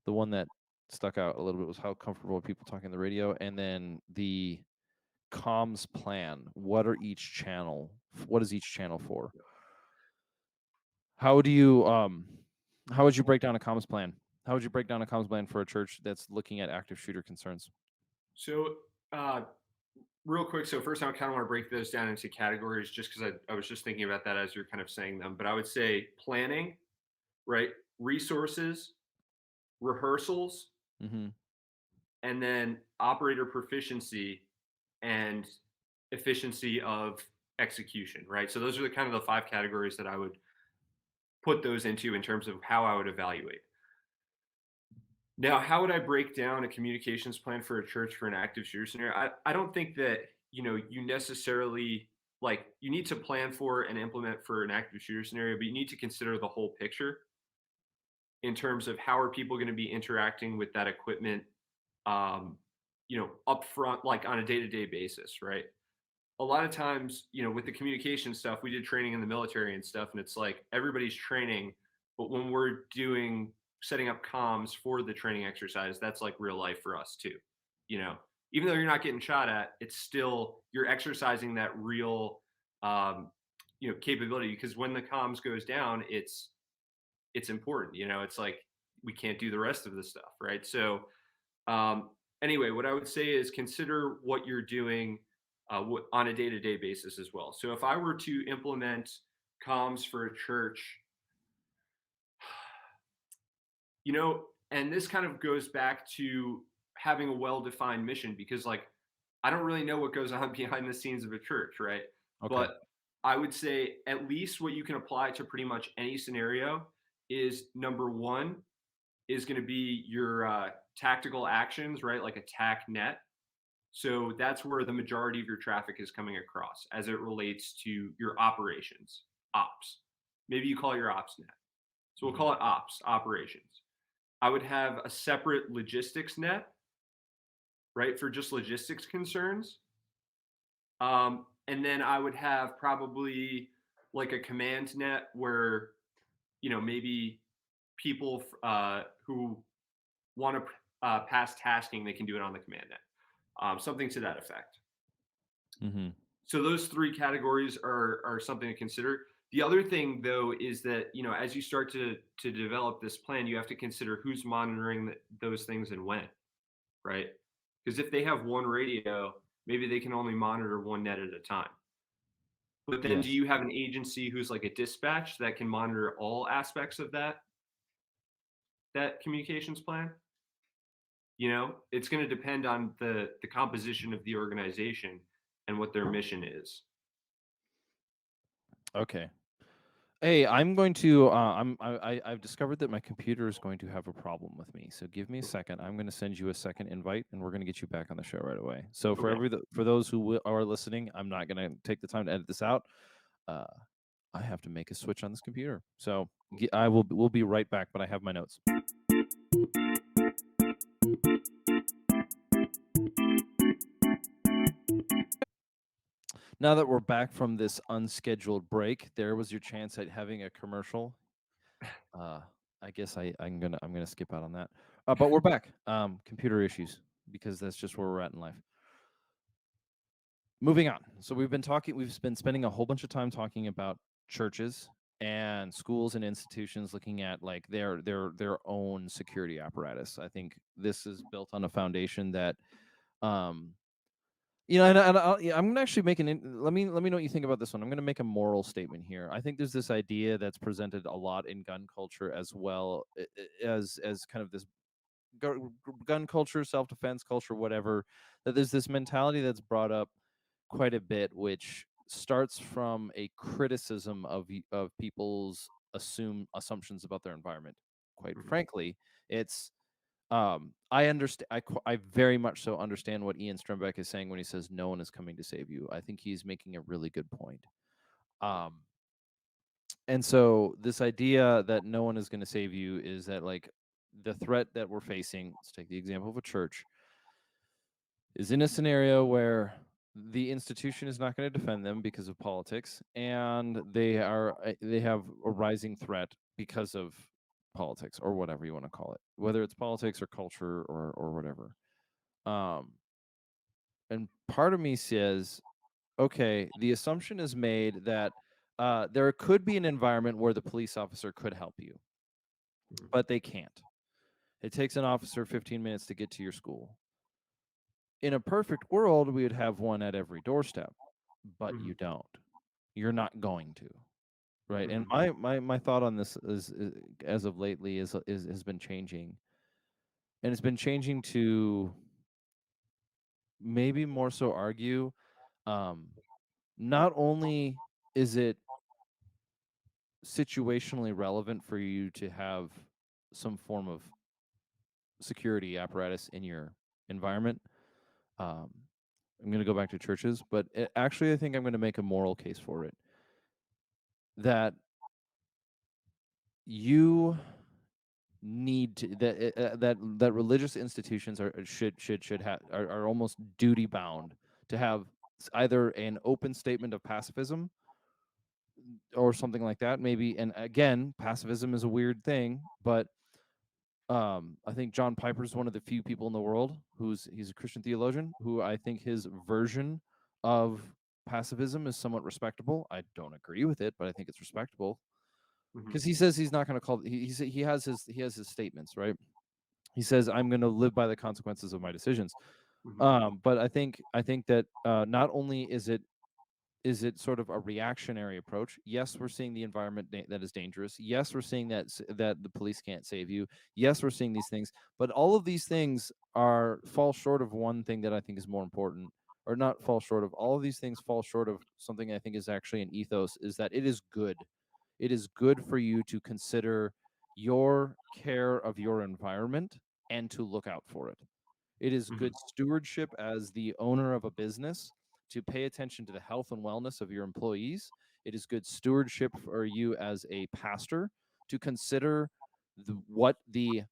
one that stuck out a little bit was how comfortable are people talking on the radio, and then the comms plan. What is each channel for? How do you how would you break down a comms plan? How would you break down a comms plan for a church that's looking at active shooter concerns? So, uh, real quick. So first, I kind of want to break those down into categories, just because I was just thinking about that as you're kind of saying them. But I would say planning, right? Resources, rehearsals, Mm-hmm. and then operator proficiency and efficiency of execution, right? So those are the kind of the five categories that I would put those into in terms of how I would evaluate. Now, how would I break down a communications plan for a church for an active shooter scenario? I don't think that, you necessarily like you need to plan for and implement for an active shooter scenario, but you need to consider the whole picture in terms of how are people going to be interacting with that equipment, um, upfront, like on a day-to-day basis, right? A lot of times, with the communication stuff, we did training in the military and stuff, and it's like everybody's training, but when we're doing setting up comms for the training exercise, that's like real life for us too. You know, Even though you're not getting shot at, it's still you're exercising that real capability, because when the comms goes down, it's important. It's like we can't do the rest of the stuff, right? So um, anyway, what I would say is consider what you're doing on a day-to-day basis as well. So if I were to implement comms for a church, and this kind of goes back to having a well-defined mission, because like I don't really know what goes on behind the scenes of a church, right? Okay. But I would say at least what you can apply to pretty much any scenario is number one is going to be your tactical actions, right? Like attack net. So that's where the majority of your traffic is coming across as it relates to your operations, ops. Maybe you call your ops net. So we'll Hmm. call it ops, operations. I would have a separate logistics net, right, for just logistics concerns. And then I would have probably like a command net where, maybe people who want to pass tasking, they can do it on the command net, something to that effect. Hmm. So those three categories are something to consider. The other thing, though, is that as you start to develop this plan, you have to consider who's monitoring those things and when, right? Because if they have one radio, maybe they can only monitor one net at a time. But then, do Yes. you have an agency who's like a dispatch that can monitor all aspects of that communications plan? It's going to depend on the composition of the organization and what their mission is. Okay. Hey, I'm going to. I've discovered that my computer is going to have a problem with me. So give me a second. I'm going to send you a second invite, and we're going to get you back on the show right away. So Okay. for those who are listening, I'm not going to take the time to edit this out. Uh, I have to make a switch on this computer. So we'll be right back. But I have my notes. Now that we're back from this unscheduled break, there was your chance at having a commercial. Uh, I guess I'm gonna skip out on that. But we're back. Computer issues, because that's just where we're at in life. Moving on. So we've been spending a whole bunch of time talking about churches and schools and institutions, looking at like their own security apparatus. I think this is built on a foundation that um yeah, I'm gonna actually make let me know what you think about this one. I'm gonna make a moral statement here. I think there's this idea that's presented a lot in gun culture as well, as kind of this gun culture, self defense culture, whatever. That there's this mentality that's brought up quite a bit, which starts from a criticism of people's assumptions about their environment. Quite Mhm. frankly, it's I understand. I very much so understand what Ian Strembeck is saying when he says no one is coming to save you. I think he's making a really good point. Um, and so this idea that no one is going to save you is that like the threat that we're facing. Let's take the example of a church. Is in a scenario where the institution is not going to defend them because of politics, and they have a rising threat because of politics, or whatever you want to call it, whether it's politics or culture or whatever. Um, and part of me says, okay, the assumption is made that there could be an environment where the police officer could help you, Mhm. but they can't. It takes an officer 15 minutes to get to your school. In a perfect world, we would have one at every doorstep, but you Mhm. don't. You're not going to, right? And Mhm. my thought on this is as of lately is has been changing, and it's been changing to maybe more so argue. Um, Not only is it situationally relevant for you to have some form of security apparatus in your environment. Um, I'm going to go back to churches, but actually, I think I'm going to make a moral case for it that you need to that religious institutions should have are almost duty bound to have either an open statement of pacifism or something like that, maybe. And again, pacifism is a weird thing, but I think John Piper is one of the few people in the world he's a Christian theologian who I think his version of pacifism is somewhat respectable. I don't agree with it, but I think it's respectable Hmm. because he says he's not going to call. He has his statements, right? He says I'm going to live by the consequences of my decisions. Hmm. But I think that not only is it sort of a reactionary approach? Yes, we're seeing the environment that is dangerous. Yes, we're seeing that the police can't save you. Yes, we're seeing these things, but all of these things are fall short of one thing that I think is more important, or not fall short of. All of these things fall short of something I think is actually an ethos. Is that it is good. It is good for you to consider your care of your environment and to look out for it. It is Hmm. good stewardship as the owner of a business to pay attention to the health and wellness of your employees. It is good stewardship for you as a pastor to consider what the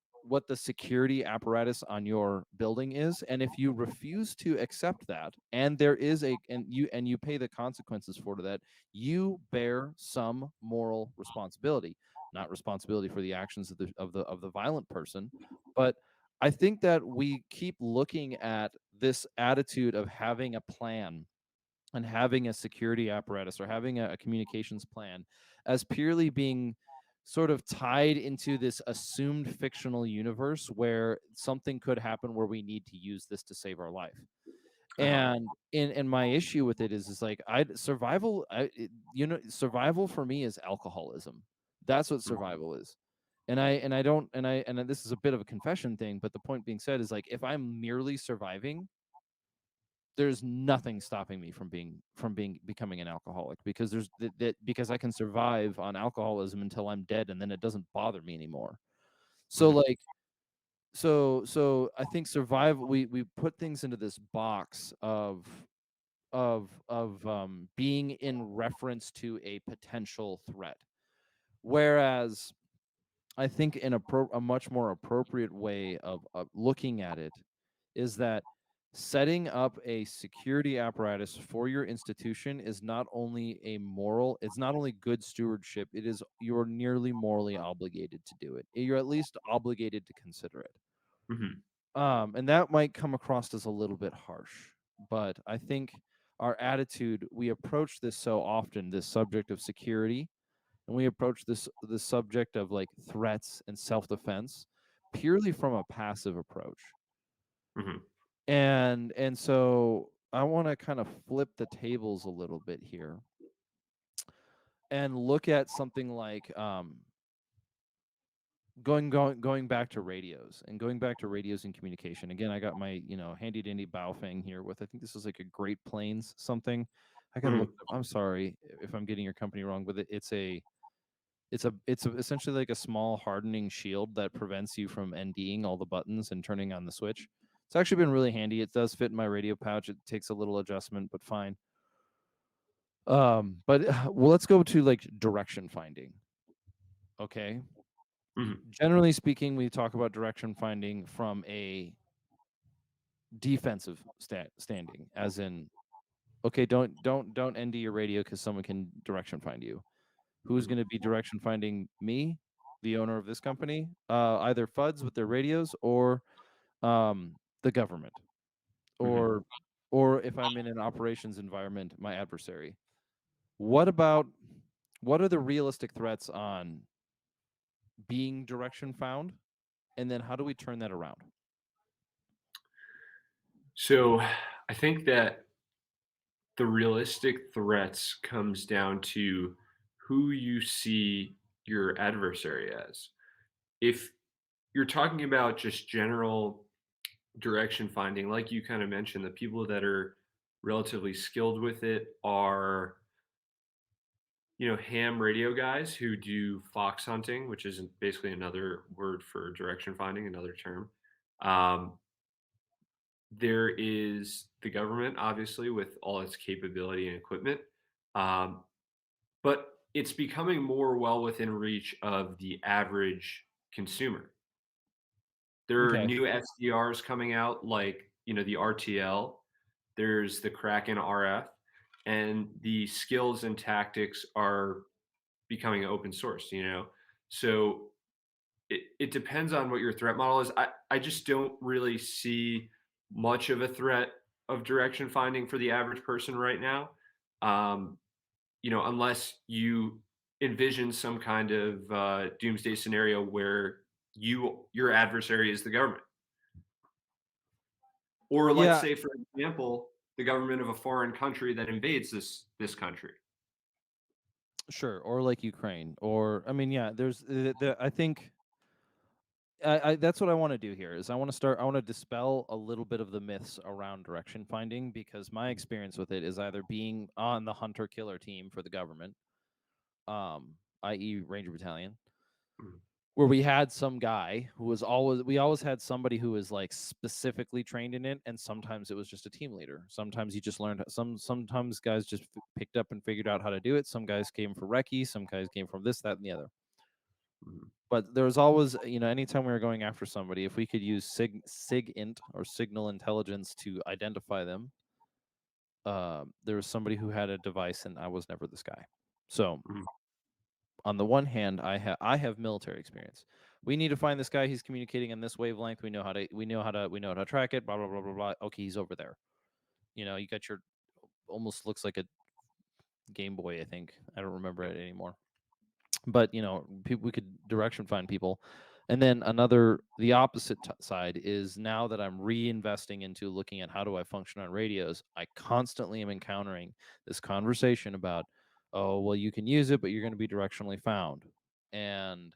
security apparatus on your building is, and if you refuse to accept that, and there is a and you pay the consequences for that, you bear some moral responsibility. Not responsibility for the actions of the violent person, but I think that we keep looking at this attitude of having a plan and having a security apparatus or having a communications plan as purely being sort of tied into this assumed fictional universe where something could happen where we need to use this to save our life. Uh-huh. And in my issue with it is like survival for me is alcoholism. That's what Mhm. survival is. And I don't and this is a bit of a confession thing, but the point being said is like if I'm merely surviving, there's nothing stopping me from being becoming an alcoholic because because I can survive on alcoholism until I'm dead and then it doesn't bother me anymore. So Mhm. like so I think survival we put things into this box of being in reference to a potential threat. Whereas I think a much more appropriate way of looking at it is that setting up a security apparatus for your institution is not only it's not only good stewardship, it is you're nearly morally obligated to do it. You're at least obligated to consider it. Mhm. And that might come across as a little bit harsh, but I think our attitude, we approach this so often, this subject of security, and we approach this subject of like threats and self-defense purely from a passive approach. Mhm. And so I want to kind of flip the tables a little bit here and look at something like going back to radios and going back to radios and communication. Again, I got my handy dandy Baofeng here with, I think this is like a Great Plains something. I gotta look Mhm. it up. I'm sorry if I'm getting your company wrong, but essentially like a small hardening shield that prevents you from NDing all the buttons and turning on the switch. It's actually been really handy. It does fit in my radio pouch. It takes a little adjustment, but fine. But well, let's go to like direction finding. Okay. Mhm. Generally speaking, we talk about direction finding from a defensive standing, as in, okay, don't ND your radio because someone can direction find you. Who's Mhm. going to be direction finding me, the owner of this company? Either FUDs with their radios or the government, Mhm. or or if I'm in an operations environment, my adversary. What about what are the realistic threats on being direction found, and then how do we turn that around? So I think that the realistic threats comes down to who you see your adversary as. If you're talking about just general direction finding, like you kind of mentioned, the people that are relatively skilled with it are, ham radio guys who do fox hunting, which is basically another word for direction finding, another term. Um, there is the government, obviously, with all its capability and equipment. Um, but it's becoming more well within reach of the average consumer. There are Okay. new SDRs coming out, like, the RTL. There's the Kraken RF, and the skills and tactics are becoming open source, So it depends on what your threat model is. I just don't really see much of a threat of direction finding for the average person right now. Um, unless you envision some kind of doomsday scenario where your adversary is the government. Or let's Yeah, say, for example, the government of a foreign country that invades this country. sure. Or like Ukraine, or I mean, yeah. There's I think that's what I want to do here. Is I want to start. I want to dispel a little bit of the myths around direction finding, because my experience with it is either being on the hunter killer team for the government, um, i.e., Ranger Battalion, Mhm, where we had some guy who was always we always had somebody who was like specifically trained in it, and sometimes it was just a team leader. Sometimes you just learned sometimes guys just picked up and figured out how to do it. Some guys came for recce, some guys came from this, that, and the other. mhm, But there was always, anytime we were going after somebody, if we could use SIGINT or signal intelligence to identify them, there was somebody who had a device, and I was never this guy. So mhm, on the one hand, I have military experience. We need to find this guy. He's communicating in this wavelength. We know how to track it. Blah blah blah blah blah. Okay, he's over there. You got your almost looks like a Game Boy. I think I don't remember it anymore. But we could direction find people. And then the opposite side is, now that I'm reinvesting into looking at how do I function on radios, I constantly am encountering this conversation about, oh well, you can use it, but you're going to be directionally found. And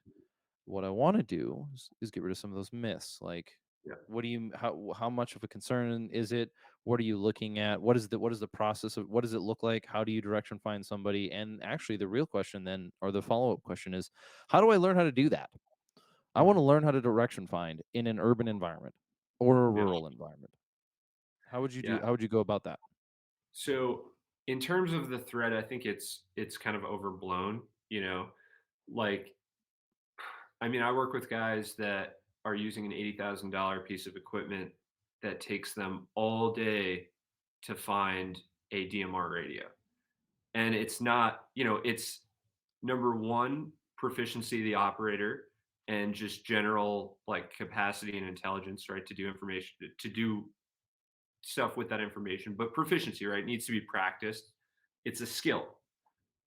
what I want to do is get rid of some of those myths. Like, yeah, what do you how much of a concern is it? What are you looking at? What is the process of, what does it look like? How do you direction find somebody? And actually, the real question then, or the follow up question, is, how do I learn how to do that? I want to mhm, learn how to direction find in an urban environment or a yeah, rural environment. yeah. How would you go about that? So, in terms of the threat, I think it's kind of overblown, Like, I mean, I work with guys that are using an $80,000 piece of equipment that takes them all day to find a DMR radio. And it's not, it's number one, proficiency of the operator and just general like capacity and intelligence, right? To do information, to do stuff with that information, but proficiency, right? Needs to be practiced. It's a skill.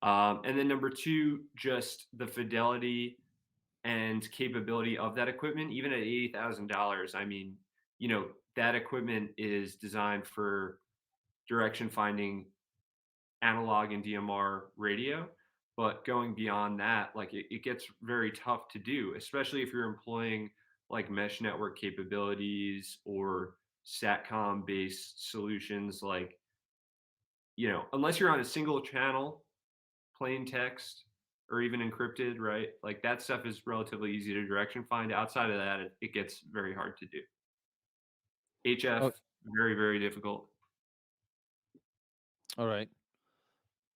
And then number two, just the fidelity and capability of that equipment, even at $80,000. I mean, that equipment is designed for direction finding analog and DMR radio. But going beyond that, like it gets very tough to do, especially if you're employing like mesh network capabilities or SATCOM based solutions. Like, unless you're on a single channel, plain text, or even encrypted, right? Like that stuff is relatively easy to direction find. Outside of that, it gets very hard to do. HF, Oh, very, very difficult. all right.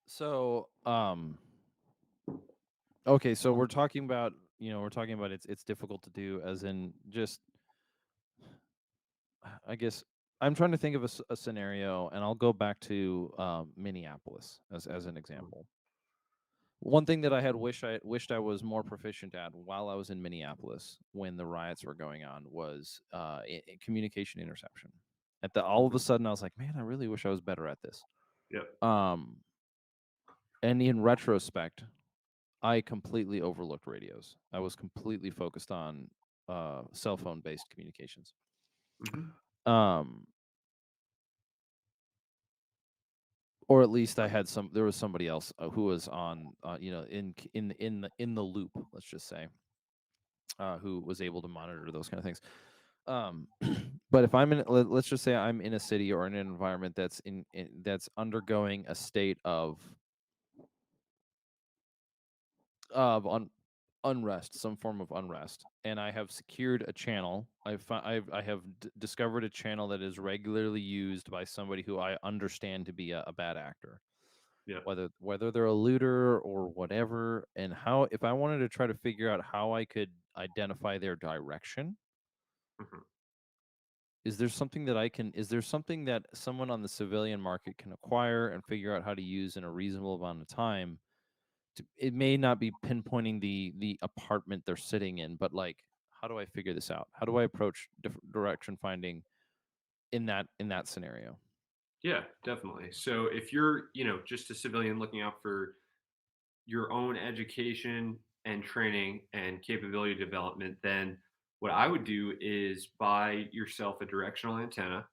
So, okay, so we're talking about it's difficult to do, as in, just, I guess I'm trying to think of a scenario, and I'll go back to Minneapolis as an Mm, example. One thing that I wished I was more proficient at while I was in Minneapolis when the riots were going on was communication interception. All of a mhm, sudden, I was like, man, I really wish I was better at this. yep. Um, and in retrospect, I completely overlooked radios. I was completely focused on cell phone based communications. Mhm, Um, or at least there was somebody else who was on, in the loop, let's just say, who was able to monitor those kind of things. Um, but if let's just say I'm in a city or in an environment that's undergoing a state of unrest, some form of unrest, and I have secured a channel. I have discovered a channel that is regularly used by somebody who I understand to be a bad actor, yep. whether they're a looter or whatever. And how, if I wanted to try to figure out how I could identify their direction, Mhm. Is there something that someone on the civilian market can acquire and figure out how to use in a reasonable amount of time? It may not be pinpointing the apartment they're sitting in, but like, how do I figure this out? How do I approach direction finding in that scenario? Yeah, definitely. So if you're, just a civilian looking out for your own education and training and capability development, then what I would do is buy yourself a directional antenna.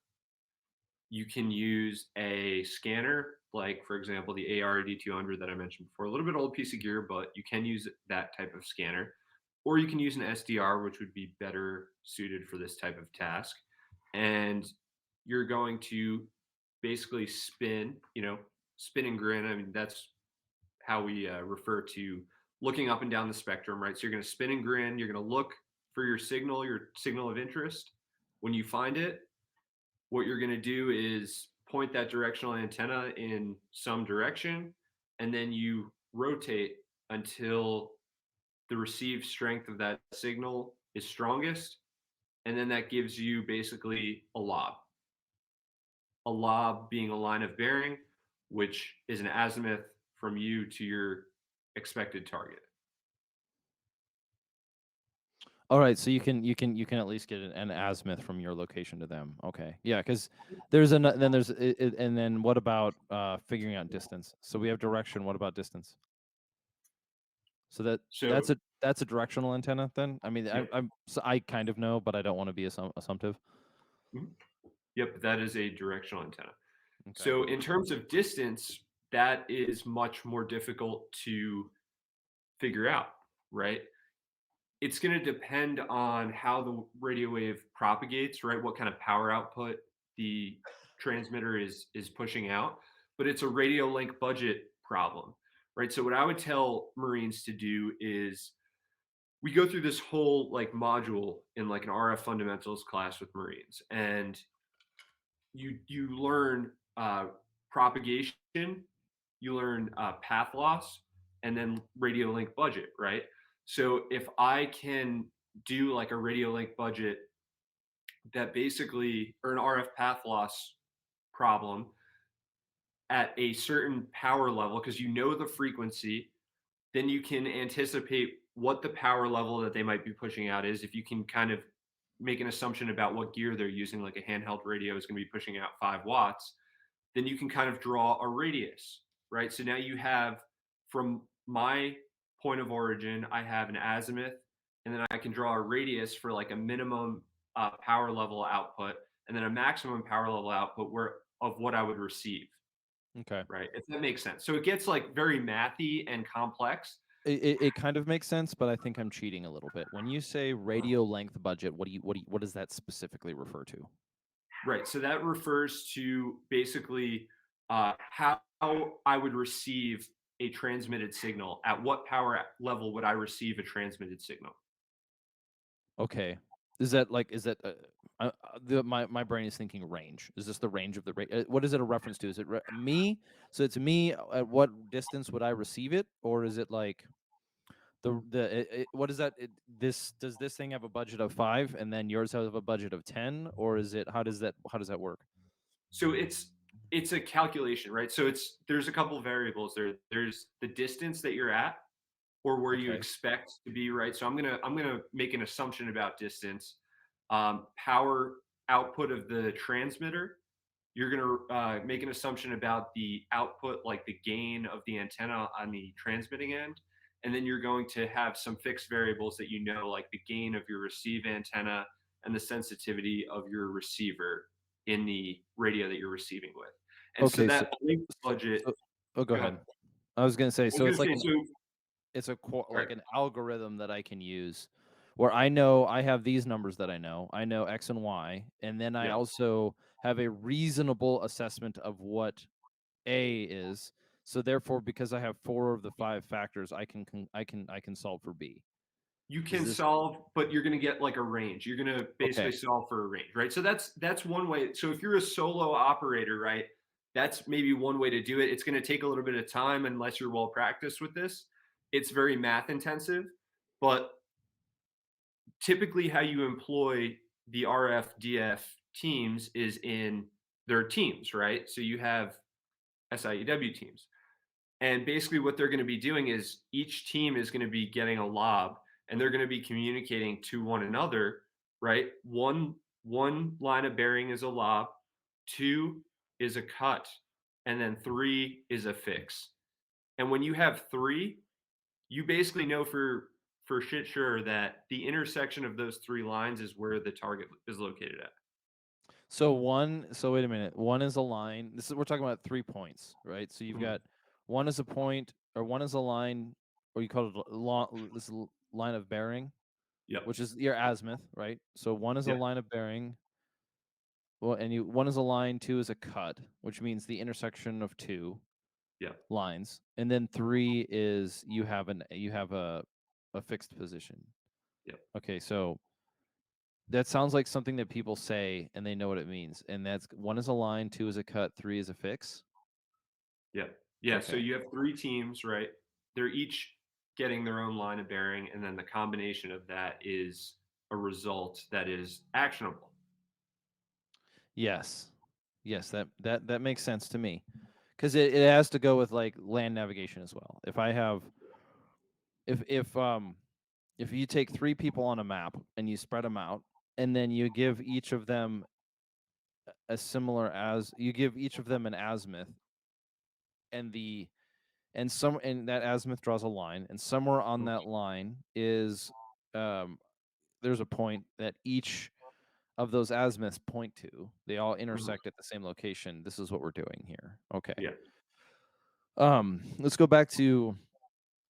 You can use a scanner, like for example, the ARD200 that I mentioned before, a little bit old piece of gear, but you can use that type of scanner. Or you can use an SDR, which would be better suited for this type of task. And you're going to basically spin and grin. I mean, that's how we refer to looking up and down the spectrum, right? So you're going to spin and grin. You're going to look for your signal of interest. When you find it, what you're going to do is point that directional antenna in some direction, and then you rotate until the received strength of that signal is strongest. And then that gives you basically a lob being a line of bearing, which is an azimuth from you to your expected target. All right, so you can at least get an azimuth from your location to them. Okay, yeah, because then there's and then what about figuring out distance? So we have direction. What about distance? So So, that's a directional antenna then. I mean, yep. I kind of know, but I don't want to be assumptive. Mhm. Yep, that is a directional antenna. Okay. So, in terms of distance, that is much more difficult to figure out, right? It's going to depend on how the radio wave propagates, right? What kind of power output the transmitter is pushing out, but it's a radio link budget problem, right? So what I would tell Marines to do is we go through this whole like module in like an RF fundamentals class with Marines, and you learn propagation, you learn path loss, and then radio link budget, right? So if I can do like a radio link budget that basically, or an RF path loss problem at a certain power level, because you know the frequency, then you can anticipate what the power level that they might be pushing out is. If you can kind of make an assumption about what gear they're using, like a handheld radio is going to be pushing out 5 watts, then you can kind of draw a radius, right? So now you have, from my point of origin, I have an azimuth, and then I can draw a radius for like a minimum power level output, and then a maximum power level output where of what I would receive, Okay. right? If that makes sense. So it gets like very mathy and complex. It kind of makes sense, but I think I'm cheating a little bit. When you say radio length budget, what does that specifically refer to? Right. So that refers to basically how I would receive a transmitted signal. At what power level would I receive a transmitted signal? Okay. Is that my brain is thinking range. Is this the range of the what is it a reference to? Is it me? So it's me at what distance would I receive it, or is it like what is that? Does this thing have a budget of 5 and then yours have a budget of 10, or is it how does that work? So it's a calculation, right? So there's a couple of variables there. There's the distance that you're at or where you Okay. expect to be, right? So I'm gonna make an assumption about distance. Power output of the transmitter, you're going to make an assumption about the output, like the gain of the antenna on the transmitting end. And then you're going to have some fixed variables that you know, like the gain of your receive antenna and the sensitivity of your receiver in the radio that you're receiving with. And so Okay. that link So, budget, so oh, go go ahead. ahead. I was gonna say, I was so going it's to like say, so, like sorry. an algorithm that I can use where I know I have these numbers that I know. I know X and Y, and then I Yeah. also have a reasonable assessment of what A is. So therefore, because I have 4 of the 5 factors, I can solve for B. You Is can this solve, but you're going to get like a range. You're going to basically okay? solve for a range, right? So that's one way. So if you're a solo operator, right, that's maybe one way to do it. It's going to take a little bit of time unless you're well practiced with this. It's very math intensive, but typically how you employ the RF DF teams is in their teams, right? So you have SIEW teams. And basically what they're going to be doing is each team is going to be getting a lob and they're going to be communicating to one another, right? One line of bearing is a lob, two is a cut, and then three is a fix. And when you have three, you basically know for shit sure that the intersection of those three lines is where the target is located at. So wait a minute. One is a line. We're talking about 3 points, right? So you've got one is a point, or one is a line, or you call it this line of bearing, Yep. which is your azimuth, right? So one is a Yep. line of bearing. Well, and one is a line, two is a cut, which means the intersection of two Yep. lines, and then three is you have a fixed position. Yep. Okay, so that sounds like something that people say and they know what it means. And that's one is a line, two is a cut, three is a fix. Yeah. Yeah. So Okay. you have three teams, right? They're each getting their own line of bearing, and then the combination of that is a result that is actionable. Yes. Yes, that makes sense to me. Because it has to go with like land navigation as well. If I have if you take three people on a map and you spread them out, and then you give each of them you give each of them an azimuth, and that azimuth draws a line, and somewhere on that line is there's a point that each of those azimuths point to. They all intersect at the same location. This is what we're doing here. Okay. Yeah. Let's go back to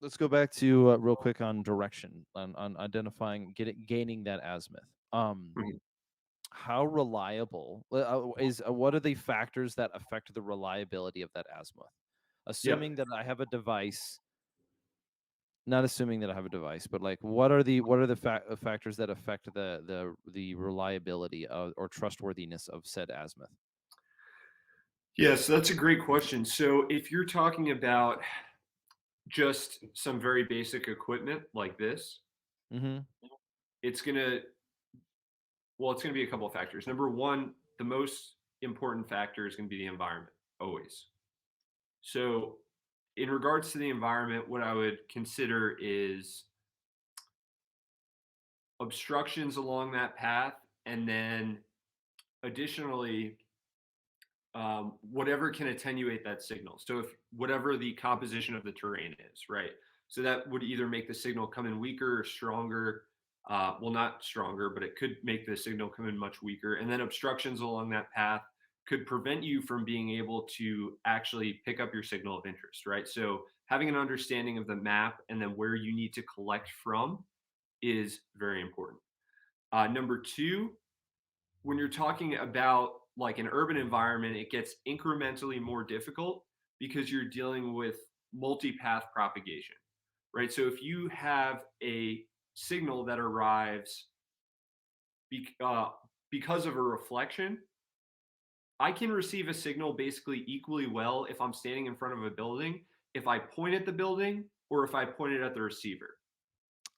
real quick on direction, on identifying gaining that azimuth. Mhm. How reliable what are the factors that affect the reliability of that azimuth? Yep. Assuming that I have a device, not assuming that I have a device, but like what are the factors that affect the reliability or trustworthiness of said azimuth? Yeah. So that's a great question. So if you're talking about just some very basic equipment like this, Mm-hmm. it's gonna it's gonna be a couple of factors. Number one, the most important factor is gonna be the environment, always. So in regards to the environment, what I would consider is obstructions along that path, and then additionally, whatever can attenuate that signal. So if whatever the composition of the terrain is, right? So that would either make the signal come in weaker or stronger. Well, not stronger, but it could make the signal come in much weaker. And then obstructions along that path could prevent you from being able to actually pick up your signal of interest, right? So having an understanding of the map and then where you need to collect from is very important. Number two, when you're talking about like an urban environment, it gets incrementally more difficult because you're dealing with multi-path propagation, right? So if you have a signal that arrives because of a reflection, I can receive a signal basically equally well if I'm standing in front of a building, if I point at the building or if I point it at the receiver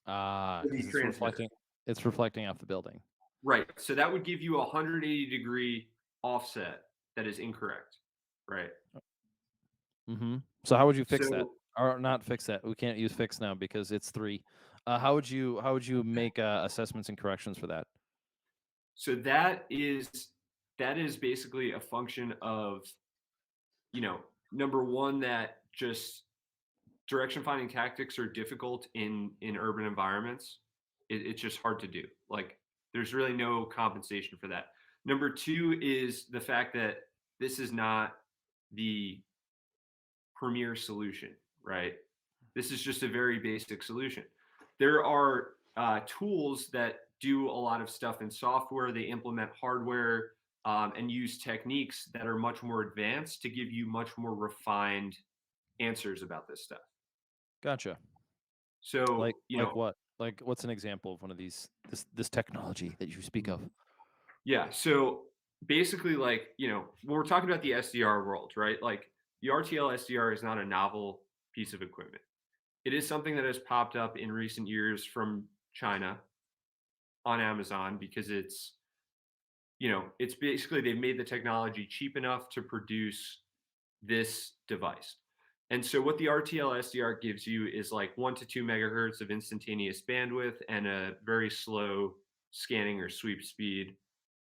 or the Because transmitter. it's reflecting off the building. Right. So that would give you a 180-degree offset that is incorrect. Right. Mm-hmm. So how would you fix that? So Or not fix that? We can't use fix now because it's three. How would you make assessments and corrections for that? so that is basically a function of, number one, that just direction finding tactics are difficult in urban environments. It's just hard to do. Like there's really no compensation for that. Number two is the fact that this is not the premier solution, right? This is just a very basic solution. There are tools that do a lot of stuff in software. They implement hardware and use techniques that are much more advanced to give you much more refined answers about this stuff. Gotcha. So, Like what? Like what's an example of one of this technology that you speak of? yeah. So basically, like, when we're talking about the SDR world, right? Like the RTL SDR is not a novel piece of equipment. It is something that has popped up in recent years from China on Amazon because it's it's basically they've made the technology cheap enough to produce this device. And so what the RTL SDR gives you is like 1 to 2 megahertz of instantaneous bandwidth and a very slow scanning or sweep speed,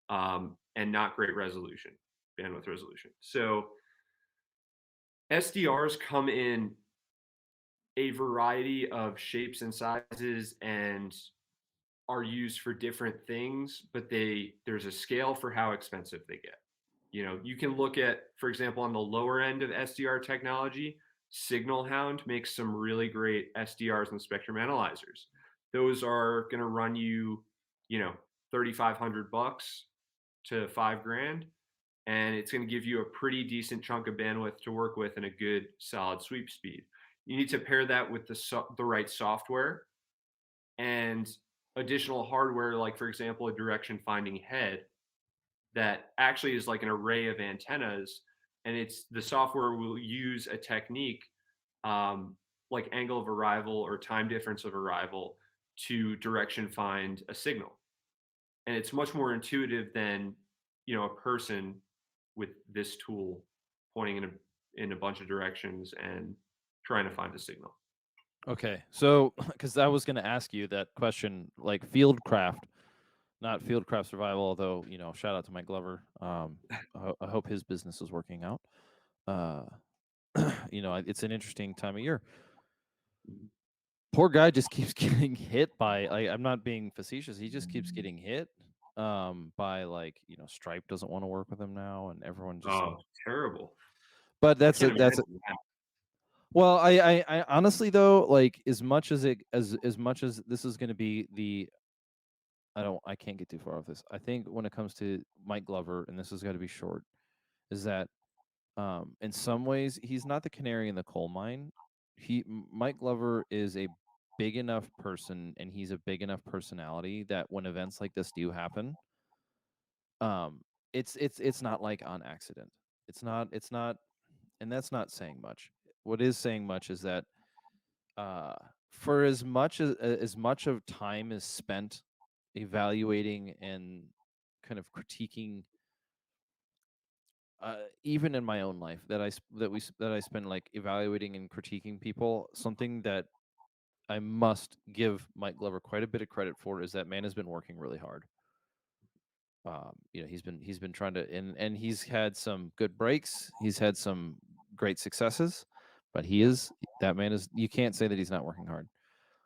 and not great resolution, bandwidth resolution. So SDRs come in a variety of shapes and sizes and are used for different things, but there's a scale for how expensive they get. You can look at, for example, on the lower end of SDR technology, Signal Hound makes some really great SDRs and spectrum analyzers. Those are going to run you, you know, 3,500 bucks to 5 grand, and it's going to give you a pretty decent chunk of bandwidth to work with and a good solid sweep speed. You need to pair that with the right software and additional hardware, like for example, a direction finding head that actually is like an array of antennas, and it's the software will use a technique, like angle of arrival or time difference of arrival, to direction find a signal, and it's much more intuitive than a person with this tool pointing in a bunch of directions and trying to find a signal. Okay, so because I was going to ask you that question, like fieldcraft, not fieldcraft survival. Although shout out to Mike Glover. I hope his business is working out. Uh, it's an interesting time of year. Poor guy just keeps getting hit by. I'm not being facetious. He just keeps getting hit by Stripe doesn't want to work with him now, and everyone just. Oh, terrible! But I that's can't that's imagine that. well, I honestly though, like as much as this is going to be I can't get too far off this. I think when it comes to Mike Glover, and this has got to be short, is that in some ways he's not the canary in the coal mine. Mike Glover is a big enough person, and he's a big enough personality that when events like this do happen, um, it's not like on accident. It's not, and that's not saying much. What is saying much is that for as much of time is spent evaluating and kind of critiquing, even in my own life, that I spend like evaluating and critiquing people. Something that I must give Mike Glover quite a bit of credit for is that man has been working really hard. He's been trying to, and he's had some good breaks. He's had some great successes, but that man is. You can't say that he's not working hard.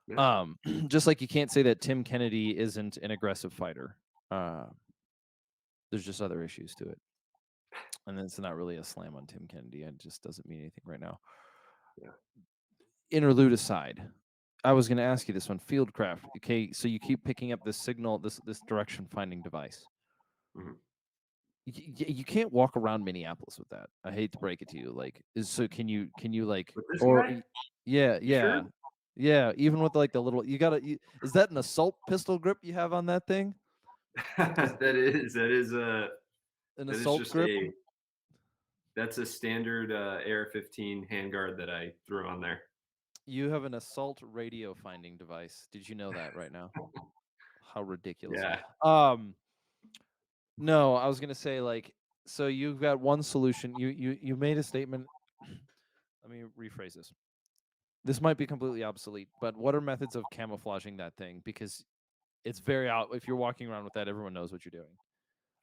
Yeah. Just like you can't say that Tim Kennedy isn't an aggressive fighter. Uh, there's just other issues to it, and it's not really a slam on Tim Kennedy. It just doesn't mean anything right now. Yeah. Interlude aside, I was going to ask you this one: Fieldcraft. Okay, so you keep picking up this signal, this direction finding device. Mhm. You can't walk around Minneapolis with that. I hate to break it to you. Can you like, With this or guy? yeah, You sure? yeah, even with like the little, is that an assault pistol grip you have on that thing? An that is assault just grip? that's a standard AR-15 handguard that I threw on there. You have an assault radio finding device. Did you know that right now? How ridiculous. Yeah. Um, no, I was gonna say so you've got one solution. You made a statement. Let me rephrase this. This might be completely obsolete, but what are methods of camouflaging that thing? Because it's very out. If you're walking around with that, everyone knows what you're doing.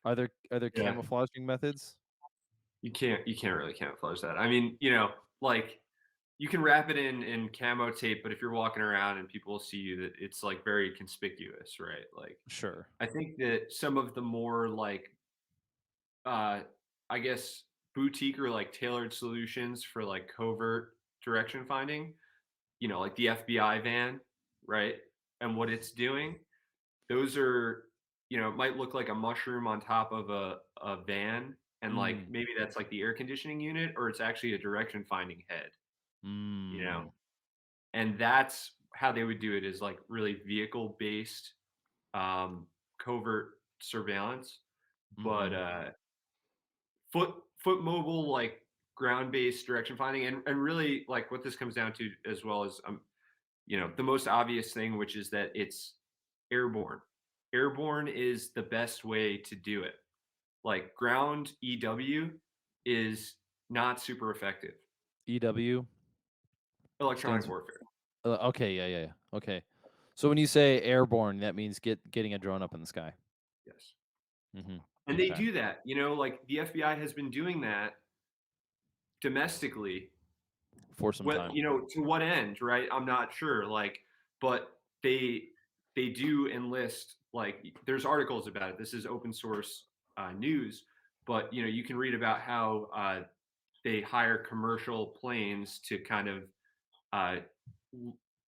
Are there Yeah. camouflaging methods? You can't really camouflage that. I mean, like you can wrap it in camo tape, but if you're walking around and people see you, that it's like very conspicuous, right? Like Sure. I think that some of the more like uh I guess boutique or like tailored solutions for like covert direction finding, like the FBI van, right? And what it's doing, those are, it might look like a mushroom on top of a van, and like Mm. maybe that's like the air conditioning unit, or it's actually a direction finding head, you know? Mm. And that's how they would do it, is like really vehicle based, covert surveillance, but Mm-hmm. foot mobile, like ground based direction finding, and really like what this comes down to as well as the most obvious thing, which is that it's airborne. Airborne is the best way to do it. Like ground EW is not super effective. EW Electronic stands. warfare. Okay, yeah, yeah, yeah. Okay. So when you say airborne, that means getting a drone up in the sky. Yes. Mm-hmm. And they Okay. do that, like the FBI has been doing that domestically. For some What, time. to what end, right? I'm not sure. Like, but they do enlist, like, there's articles about it. This is open source news, but you can read about how they hire commercial planes to kind of uh,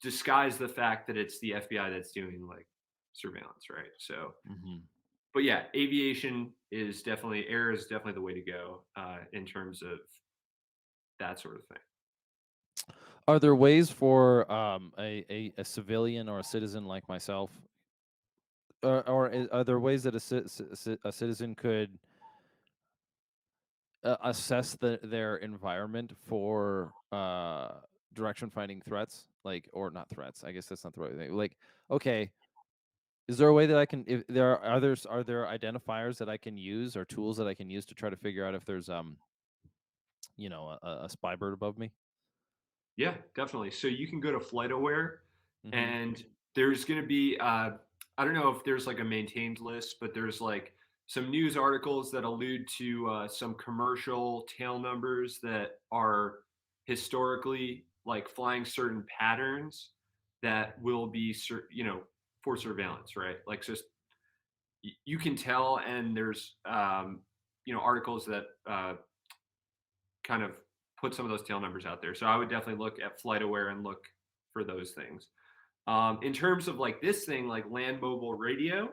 disguise the fact that it's the FBI that's doing like surveillance, right? So, Mm-hmm. but yeah, aviation is definitely air is definitely the way to go in terms of that sort of thing. Are there ways for a civilian or a citizen like myself, are there ways that a citizen could assess their environment for direction finding threats, like, or not threats? I guess that's not the right thing. Like, okay, is there a way that I can, if there are others, are there identifiers that I can use or tools that I can use to try to figure out if there's a spy bird above me? Yeah, definitely. So you can go to FlightAware, Mm-hmm. and there's going to be I don't know if there's like a maintained list, but there's like some news articles that allude to some commercial tail numbers that are historically like flying certain patterns that will be for surveillance, right? Like, just you can tell, and there's articles that kind of put some of those tail numbers out there. So I would definitely look at FlightAware and look for those things. In terms of like this thing, like land mobile radio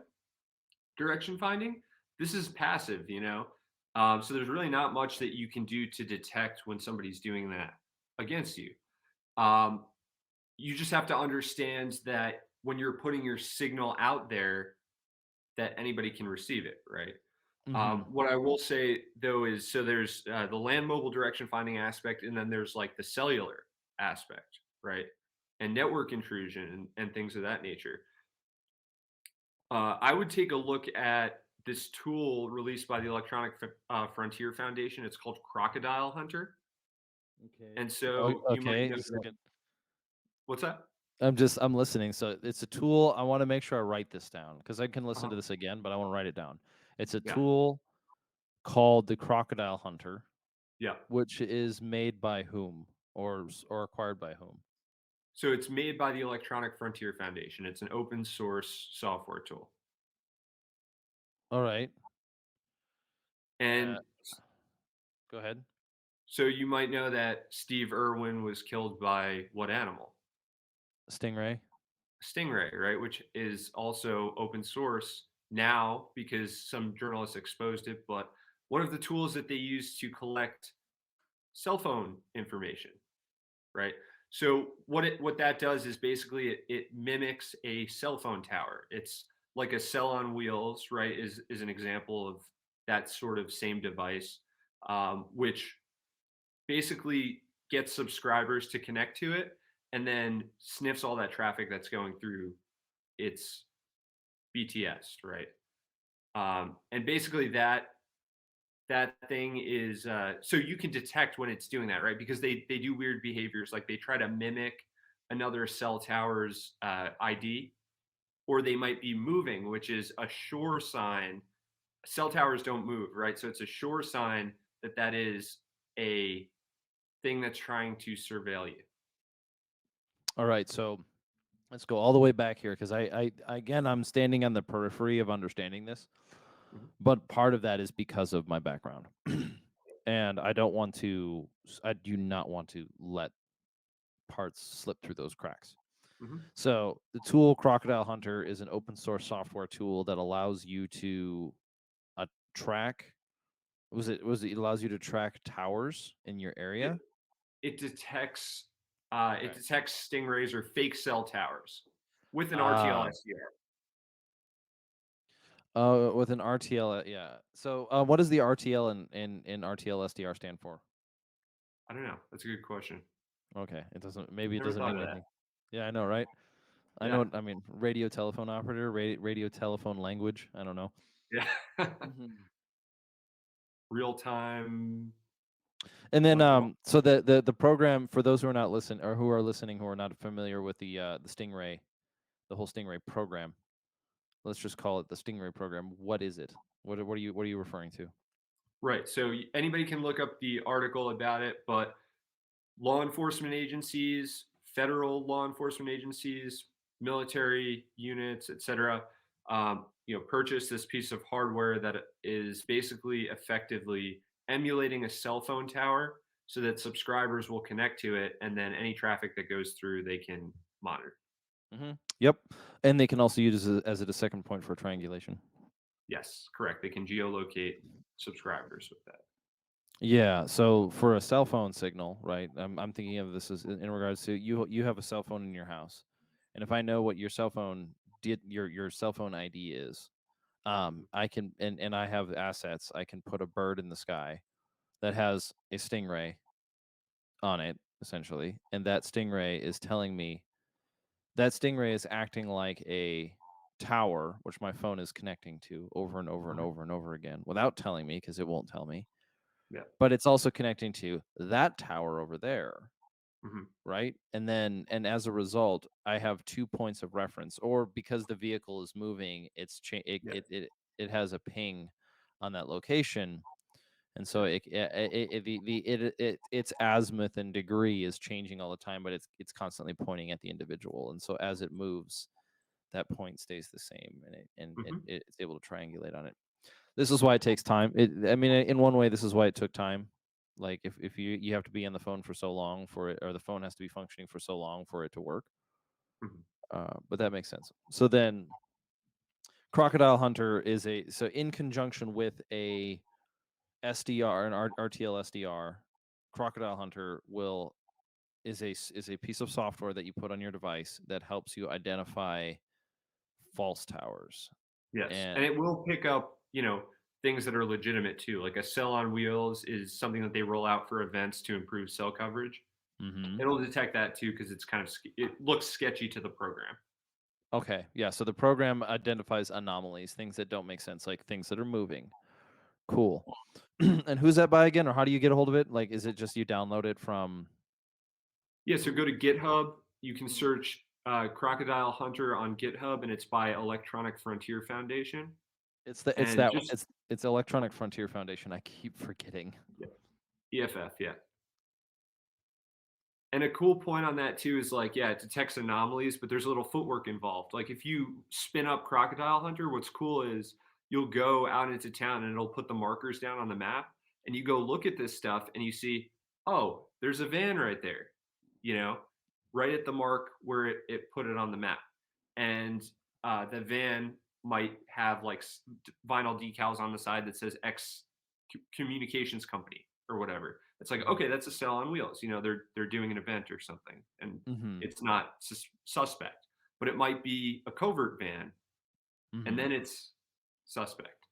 direction finding, this is passive, so there's really not much that you can do to detect when somebody's doing that against you. Um, you just have to understand that when you're putting your signal out there, that anybody can receive it, right? Mm-hmm. What I will say though is, so there's the land mobile direction finding aspect, and then there's like the cellular aspect, right? And network intrusion and things of that nature. I would take a look at this tool released by the Electronic Frontier Foundation. It's called Crocodile Hunter, Okay. and so you might Okay. know that. Second. What's that? I'm listening. So it's a tool. I want to make sure I write this down because I can listen Uh-huh. to this again, but I want to write it down. It's a Yeah, tool called the Crocodile Hunter, yeah. which is made by whom or acquired by whom? So it's made by the Electronic Frontier Foundation. It's an open source software tool, All right. and Uh, Go ahead. so you might know that Steve Irwin was killed by what animal? Stingray. Stingray, right? Which is also open source now because some journalists exposed it. But one of the tools that they use to collect cell phone information, right? So what that does is basically it mimics a cell phone tower. It's like a cell on wheels, right? Is an example of that sort of same device, which basically gets subscribers to connect to it, and then sniffs all that traffic that's going through its BTS, right? And basically that thing is so you can detect when it's doing that, right? Because they do weird behaviors, like they try to mimic another cell tower's ID, or they might be moving, which is a sure sign. Cell towers don't move, right? So it's a sure sign that that is a thing that's trying to surveil you. All right. So let's go all the way back here because again, I'm standing on the periphery of understanding this, Mhm. but part of that is because of my background. And I do not want to let parts slip through those cracks. Mhm. So the tool Crocodile Hunter is an open source software tool that allows you to track. It allows you to track towers in your It area? it detects Okay. stingrays or fake cell towers with an RTL Ah, SDR. with an RTL, yeah. So, what does the RTL in RTL SDR stand for? I don't know. That's a good question. Okay, it doesn't. Maybe it Never doesn't thought mean of that. anything. Yeah, I know, right? I Yeah. know. I mean, radio telephone operator, radio telephone language. I don't know. Yeah. Mhm. real time. And then What? so the program, for those who are not listening or who are listening who are not familiar with the Stingray, the whole Stingray program. Let's just call it the Stingray program. What is it? What are you referring to? Right. So anybody can look up the article about it, but law enforcement agencies, federal law enforcement agencies, military units, etc., purchase this piece of hardware that is basically effectively emulating a cell phone tower, so that subscribers will connect to it, and then any traffic that goes through, they can monitor. Yep. And they can also use it as a second point for triangulation. Yes, correct. They can geolocate subscribers with that. Yeah. So for a cell phone signal, right? I'm thinking of this as in regards to you have a cell phone in your house, and if I know what your cell phone your cell phone ID is, I can and I have assets. I can put a bird in the sky that has a stingray on it, essentially, and that stingray is telling me that stingray is acting like a tower, which my phone is connecting to over and over and Mhm. over and over again without telling me because it won't tell me. Yeah. But it's also connecting to that tower over there, Hmm. right? And as a result, I have 2 points of reference, or because the vehicle is moving, Yeah. it has a ping on that location, and so Yeah. its azimuth and degree is changing all the time, but it's constantly pointing at the individual, and so as it moves, that point stays the same, and Hmm. it's able to triangulate on it. This is why it takes time. I mean, in one way, this is why it took time. Like if you have to be on the phone for so long for it, or the phone has to be functioning for so long for it to work. Hmm. But that makes sense. So then, Crocodile Hunter is so in conjunction with a SDR, an RTL SDR, Crocodile Hunter is a piece of software that you put on your device that helps you identify false towers. Yes, and And it will pick up, things that are legitimate too. Like a cell on wheels is something that they roll out for events to improve cell coverage. mhm. It'll detect that too because it's it looks sketchy to the program. Okay, yeah. So the program identifies anomalies, things that don't make sense, like things that are moving. Cool. And who's that by again, or how do you get a hold of it? Like, is it just you download it from? Yeah, so go to GitHub. You can search Crocodile Hunter on GitHub, and it's by Electronic Frontier Foundation. It's And that just it's Electronic Frontier Foundation. I keep forgetting. yeah, EFF, yeah. And a cool point on that too is like, yeah, it detects anomalies, but there's a little footwork involved. Like if you spin up Crocodile Hunter, what's cool is you'll go out into town and it'll put the markers down on the map, and you go look at this stuff and you see, oh, there's a van right there, you know, right at the mark where it put it on the map. And the van might have like vinyl decals on the side that says X communications company or whatever. It's like, Mhm. okay, that's a cell on wheels. They're doing an event or something, and Mhm. it's not suspect, but it might be a covert van, and Mhm. then it's suspect.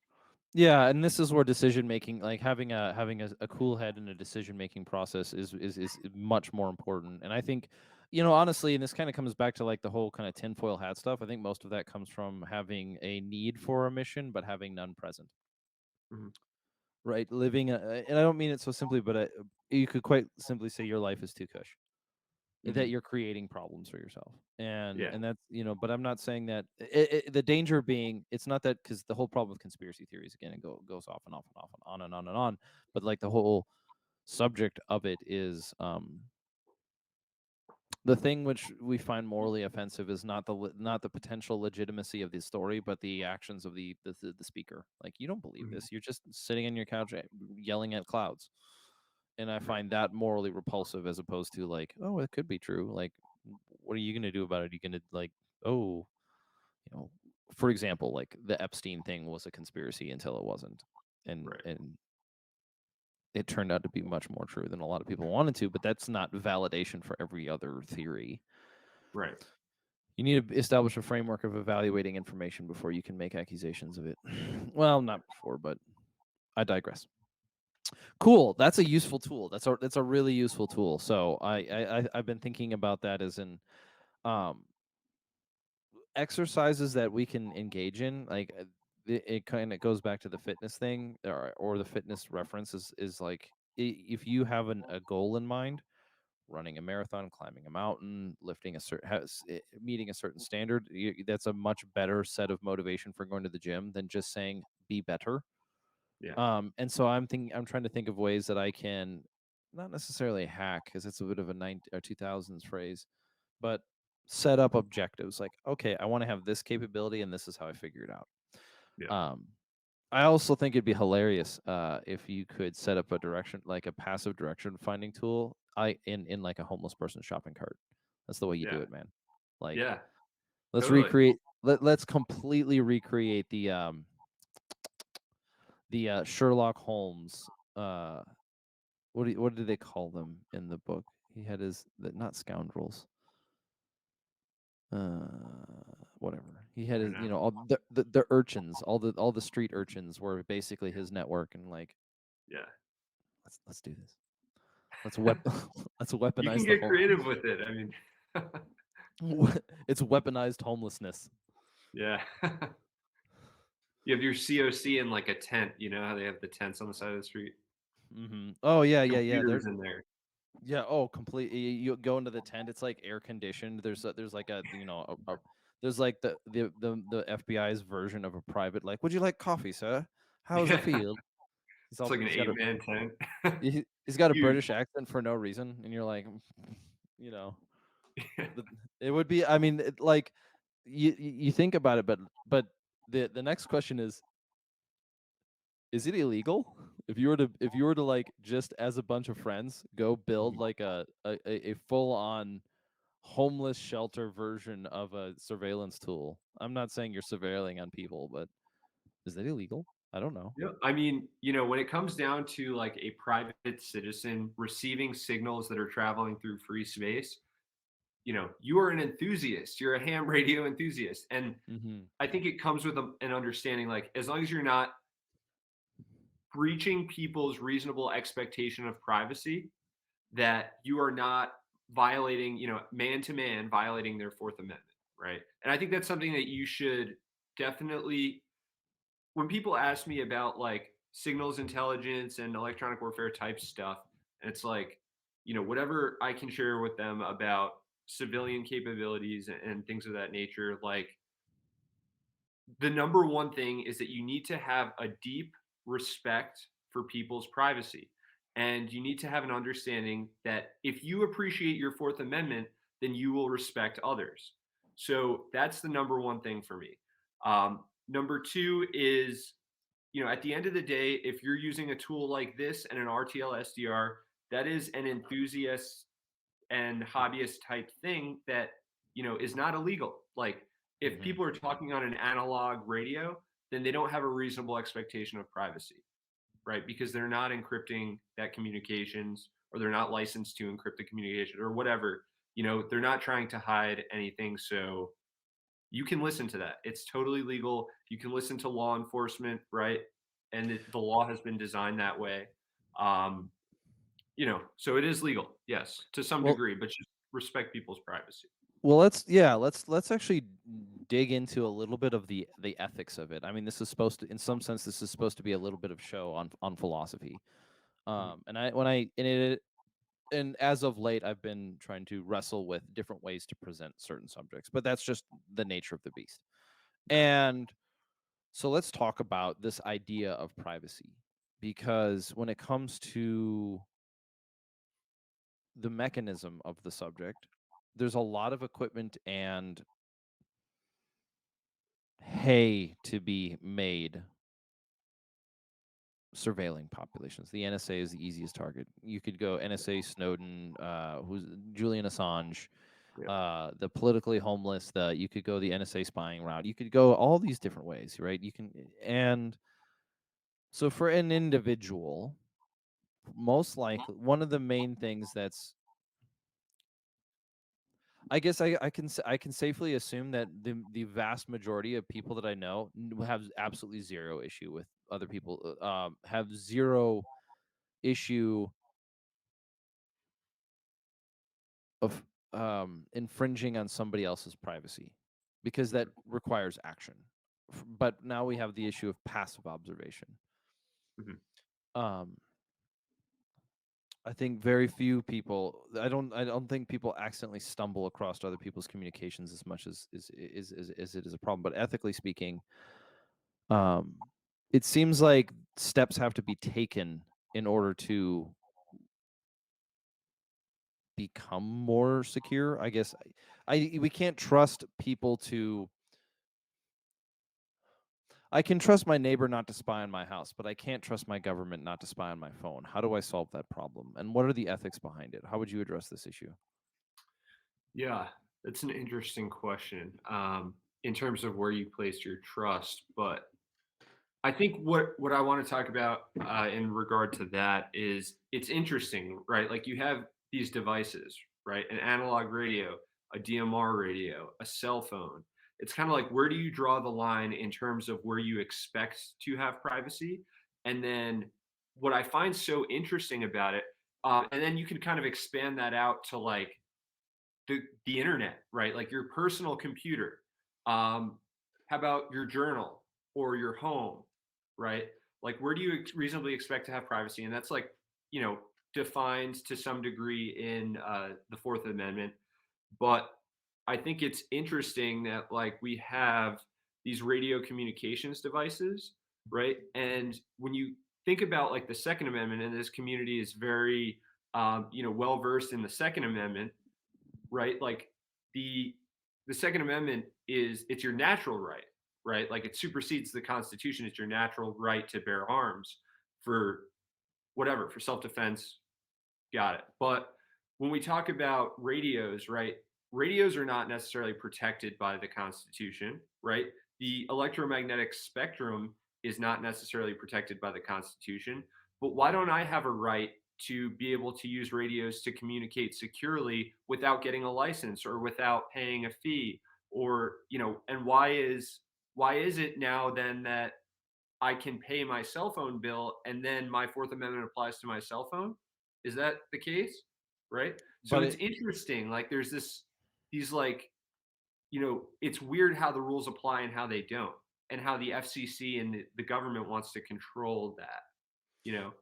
Yeah, and this is where decision making, like having a cool head in a decision making process is much more important. And I think, honestly, and this kind of comes back to like the whole kind of tinfoil hat stuff. I think most of that comes from having a need for a mission, but having none present. Mhm. Right, and I don't mean it so simply, but you could quite simply say your life is too cush. That Mhm. you're creating problems for yourself, and Yeah. and that's but I'm not saying that the danger being it's not that because the whole problem with conspiracy theories again it goes off and off and off and on and on and on, but like the whole subject of it is the thing which we find morally offensive is not the potential legitimacy of the story, but the actions of the speaker. Like you don't believe Mhm. this, you're just sitting on your couch yelling at clouds, and I Right. find that morally repulsive as opposed to like, oh, it could be true. Like, what are you going to do about it? Are you going to like, oh, you know, for example, like the Epstein thing was a conspiracy until it wasn't, and Right. and it turned out to be much more true than a lot of people wanted to. But that's not validation for every other theory. Right. You need to establish a framework of evaluating information before you can make accusations of it. Well, not before, but I digress. Cool. That's a useful tool. That's a really useful tool. So I've been thinking about that as in um exercises that we can engage in. Like it kind of goes back to the fitness thing, or the fitness reference is like, if you have a goal in mind, running a marathon, climbing a mountain, lifting a certain meeting a certain standard, that's a much better set of motivation for going to the gym than just saying be better. Yeah. And so I'm trying to think of ways that I can, not necessarily hack, because it's a bit of a 2000s phrase, but set up objectives like, okay, I want to have this capability and this is how I figure it out. Yeah. um I also think it'd be hilarious if you could set up a direction, like a passive direction finding tool, in like a homeless person shopping cart. That's the way you do Yeah. it, man. Like, Yeah. let's Totally. recreate. Let's completely recreate the Sherlock Holmes. What do they call them in the book? He had not scoundrels. Uh, Whatever. He I had don't his, know. all the urchins, all the street urchins were basically his network, and like, Yeah. let's do this. Let's wep let's You can weaponize the get home. creative with it. I mean, It's weaponized homelessness. yeah. You have your COC in like a tent. You know how they have the tents on the side of the street? Oh yeah, yeah, yeah. Computers in there. Yeah. Oh, completely. You go into the tent. It's like air conditioned. There's like there's like the FBI's version of a private. Like, would you like coffee, sir? How's the Yeah. field? It's like an He's got a 8-man tent. he's got a Huge. British accent for no reason, and you're like, you know, Yeah. it would be. I mean, like, you think about it, but the next question is it illegal if you were to like, just as a bunch of friends, go build Mhm. like a full on homeless shelter version of a surveillance tool? I'm not saying you're surveilling on people, but is that illegal? I don't know. Yeah. I mean, when it comes down to like a private citizen receiving signals that are traveling through free space, you are an enthusiast. You're a ham radio enthusiast. And Mm-hmm. I think it comes with an understanding like, as long as you're not breaching people's reasonable expectation of privacy, that you are not violating, man to man, violating their Fourth Amendment, right? And I think that's something that you should definitely, when people ask me about like signals intelligence and electronic warfare type stuff, and it's like, whatever I can share with them about civilian capabilities and things of that nature, like the number one thing is that you need to have a deep respect for people's privacy. And you need to have an understanding that if you appreciate your Fourth Amendment, then you will respect others. So that's the number one thing for me. Number two is, at the end of the day, if you're using a tool like this and an RTL SDR, that is an enthusiast and hobbyist type thing that is not illegal. Like, if Mm-hmm. people are talking on an analog radio, then they don't have a reasonable expectation of privacy, right? Because they're not encrypting that communications, or they're not licensed to encrypt the communication, or whatever. They're not trying to hide anything. So you can listen to that. It's totally legal. You can listen to law enforcement, right? And the law has been designed that way. Um, so it is legal, yes, to some Well, degree, but just respect people's privacy. let's actually dig into a little bit of the ethics of it. I mean, this is supposed to, in some sense, this is supposed to be a little bit of show on philosophy. Mhm. And I when I and it and as of late, I've been trying to wrestle with different ways to present certain subjects, but that's just the nature of the beast. Yeah. And so let's talk about this idea of privacy, because when it comes to the mechanism of the subject, there's a lot of equipment and hay to be made surveilling populations. The NSA is the easiest target. You could go NSA, Snowden, who's Julian Assange, Yeah. the politically homeless. You could go the NSA spying route. You could go all these different ways, right? And so for an individual, most likely one of the main things that's, I guess I can safely assume that the vast majority of people that I know have absolutely zero issue with other people, have zero issue of infringing on somebody else's privacy, because that requires action. but now we have the issue of passive observation. Mhm. Um, I think very few people. I don't think people accidentally stumble across other people's communications as much as it is a problem. But ethically speaking, um, it seems like steps have to be taken in order to become more secure. I guess we can't trust people to. I can trust my neighbor not to spy on my house, but I can't trust my government not to spy on my phone. How do I solve that problem? And what are the ethics behind it? How would you address this issue? Yeah, that's an interesting question, in terms of where you place your trust. But I think what I want to talk about in regard to that is it's interesting, right? Like you have these devices, right? An analog radio, a DMR radio, a cell phone. It's kind of like where do you draw the line in terms of where you expect to have privacy, and then what I find so interesting about it, and then you can kind of expand that out to like the internet, right? Like your personal computer. How about your journal or your home, right? Like where do you reasonably expect to have privacy? And that's like, you know, defined to some degree in the Fourth Amendment. But I think it's interesting that like we have these radio communications devices, right? And when you think about like the Second Amendment, and this community is very, well versed in the Second Amendment, right? Like the the Second Amendment is it's your natural right, right? Like it supersedes the Constitution. It's your natural right to bear arms for whatever, for self-defense. Got it. But when we talk about radios, right? Radios are not necessarily protected by the Constitution, right? The electromagnetic spectrum is not necessarily protected by the Constitution. But why don't I have a right to be able to use radios to communicate securely without getting a license or without paying a fee? Or, and why is it now then that I can pay my cell phone bill and then my Fourth Amendment applies to my cell phone? Is that the case? Right? So But it's it, interesting. Like there's these like, it's weird how the rules apply and how they don't, and how the FCC and the government wants to control that, you know?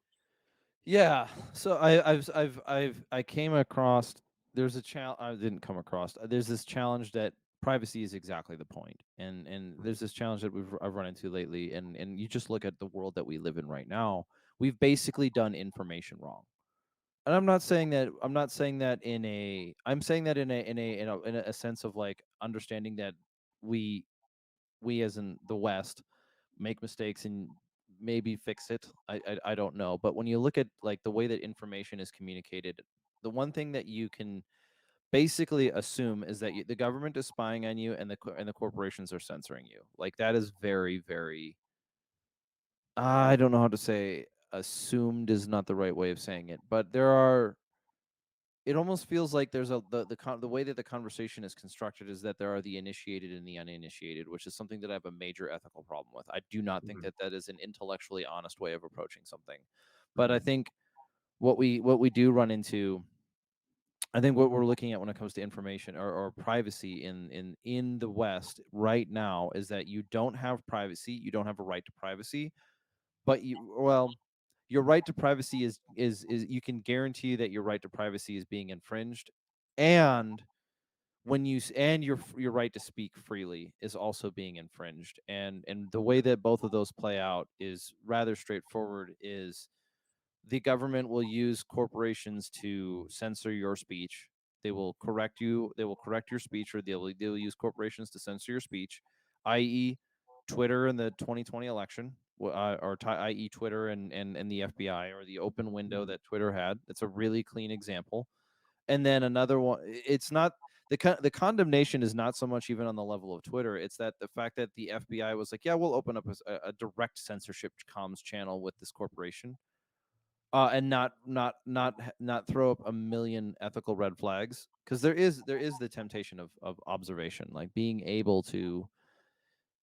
yeah. So I came across. There's a challenge. I didn't come across. There's this challenge that privacy is exactly the point, and there's this challenge that I've run into lately, and you just look at the world that we live in right now. We've basically done information wrong. And I'm not saying that in a I'm saying that in a sense of like understanding that we we as in the West make mistakes and maybe fix it. I don't know. But when you look at like the way that information is communicated, the one thing that you can basically assume is that the government is spying on you and the corporations are censoring you. Like that is very very I don't know how to say assumed is not the right way of saying it, but there are it almost feels like there's the way that the conversation is constructed is that there are the initiated and the uninitiated, which is something that I have a major ethical problem with. I do not think Mhm, that that is an intellectually honest way of approaching something. But I mhm, think what we do run into, I think what we're looking at when it comes to information or privacy in the West right now is that you don't have privacy, you don't have a right to privacy, but your right to privacy is you can guarantee that your right to privacy is being infringed, and and your right to speak freely is also being infringed, and the way that both of those play out is rather straightforward. Is the government will use corporations to censor your speech. They will correct your speech, or they'll use corporations to censor your speech, i.e. Twitter in the 2020 election, i.e. Twitter and the FBI, or the open window mhm, that Twitter had. It's a really clean example. And then another one, it's not the condemnation is not so much even on the level of Twitter. It's that the fact that the FBI was like, yeah, we'll open up a direct censorship comms channel with this corporation, and not throw up a million ethical red flags, because there is the temptation of observation, like being able to,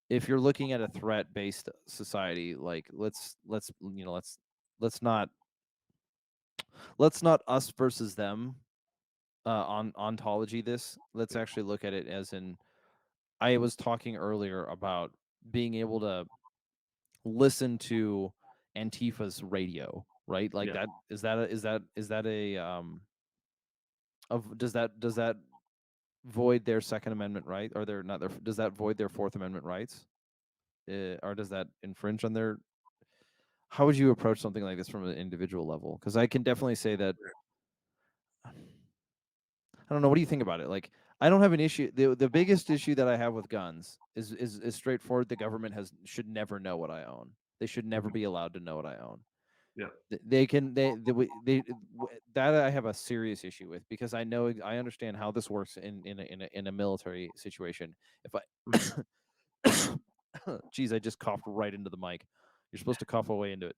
if you're looking at a threat based society, like let's not us versus them on ontology this. Let's actually look at it as in, I was talking earlier about being able to listen to Antifa's radio, right? Like Yeah. that is that a of does that void their Second Amendment right, or their not their does that void their Fourth Amendment rights, or does that infringe on their? How would you approach something like this from an individual level? Because I can definitely say that I don't know. What do you think about it? Like, I don't have an issue. The biggest issue that I have with guns is straightforward. The government should never know what I own. They should never Mhm. be allowed to know what I own. Yeah. They can that I have a serious issue with, because I understand how this works in a military situation. If Mhm. I geez, I just coughed right into the mic. You're supposed to cough away into it.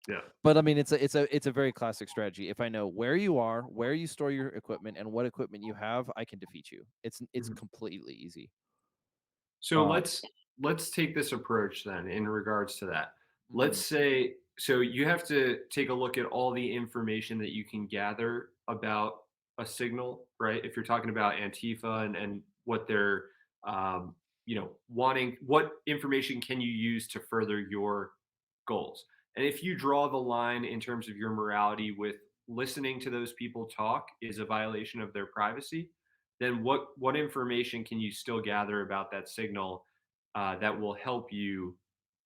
Yeah. But I mean, it's a very classic strategy. If I know where you are, where you store your equipment, and what equipment you have, I can defeat you. It's Mhm. completely easy. So Um, let's take this approach then in regards to that. Let's mhm, say so you have to take a look at all the information that you can gather about a signal, right? If you're talking about Antifa and what they're wanting, what information can you use to further your goals? And if you draw the line in terms of your morality with listening to those people talk is a violation of their privacy, then what information can you still gather about that signal that will help you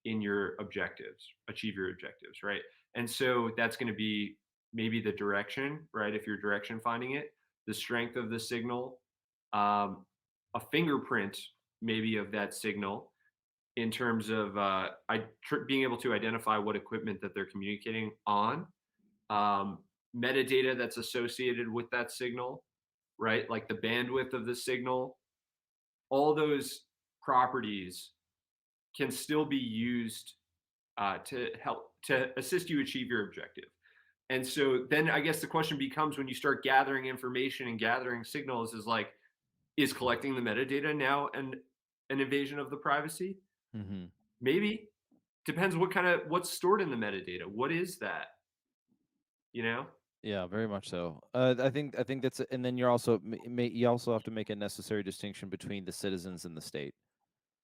in your objectives, achieve your objectives, right? And so that's going to be maybe the direction, right? If you're direction finding it, the strength of the signal, um, a fingerprint maybe of that signal in terms of being able to identify what equipment that they're communicating on, um, metadata that's associated with that signal, right? Like the bandwidth of the signal, all those properties can still be used to help to assist you achieve your objective. And so then I guess the question becomes when you start gathering information and gathering signals is like, is collecting the metadata now an invasion of the privacy? mhm. Maybe. Depends what's stored in the metadata. What is that? You know? Yeah, very much so. I think that's, and then you're also you also have to make a necessary distinction between the citizens and the state.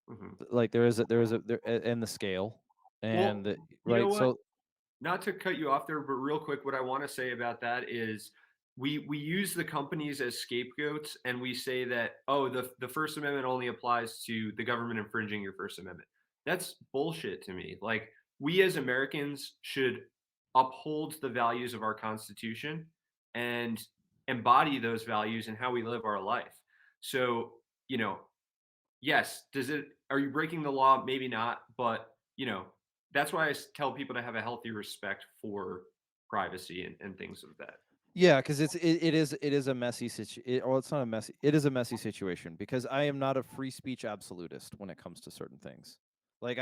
Mhm. Like there is a there and the scale, and Well, you know right. what? So Not to cut you off there, but real quick, what I want to say about that is we use the companies as scapegoats, and we say that the First Amendment only applies to the government infringing your First Amendment. That's bullshit to me. Like we as Americans should uphold the values of our Constitution and embody those values in how we live our life. So you know, yes, does it are you breaking the law? Maybe not, but that's why tell people to have a healthy respect for privacy and things of that. yeah, because it is a messy situation. Well, it's not a messy. It is a messy situation, because I am not a free speech absolutist when it comes to certain things. Like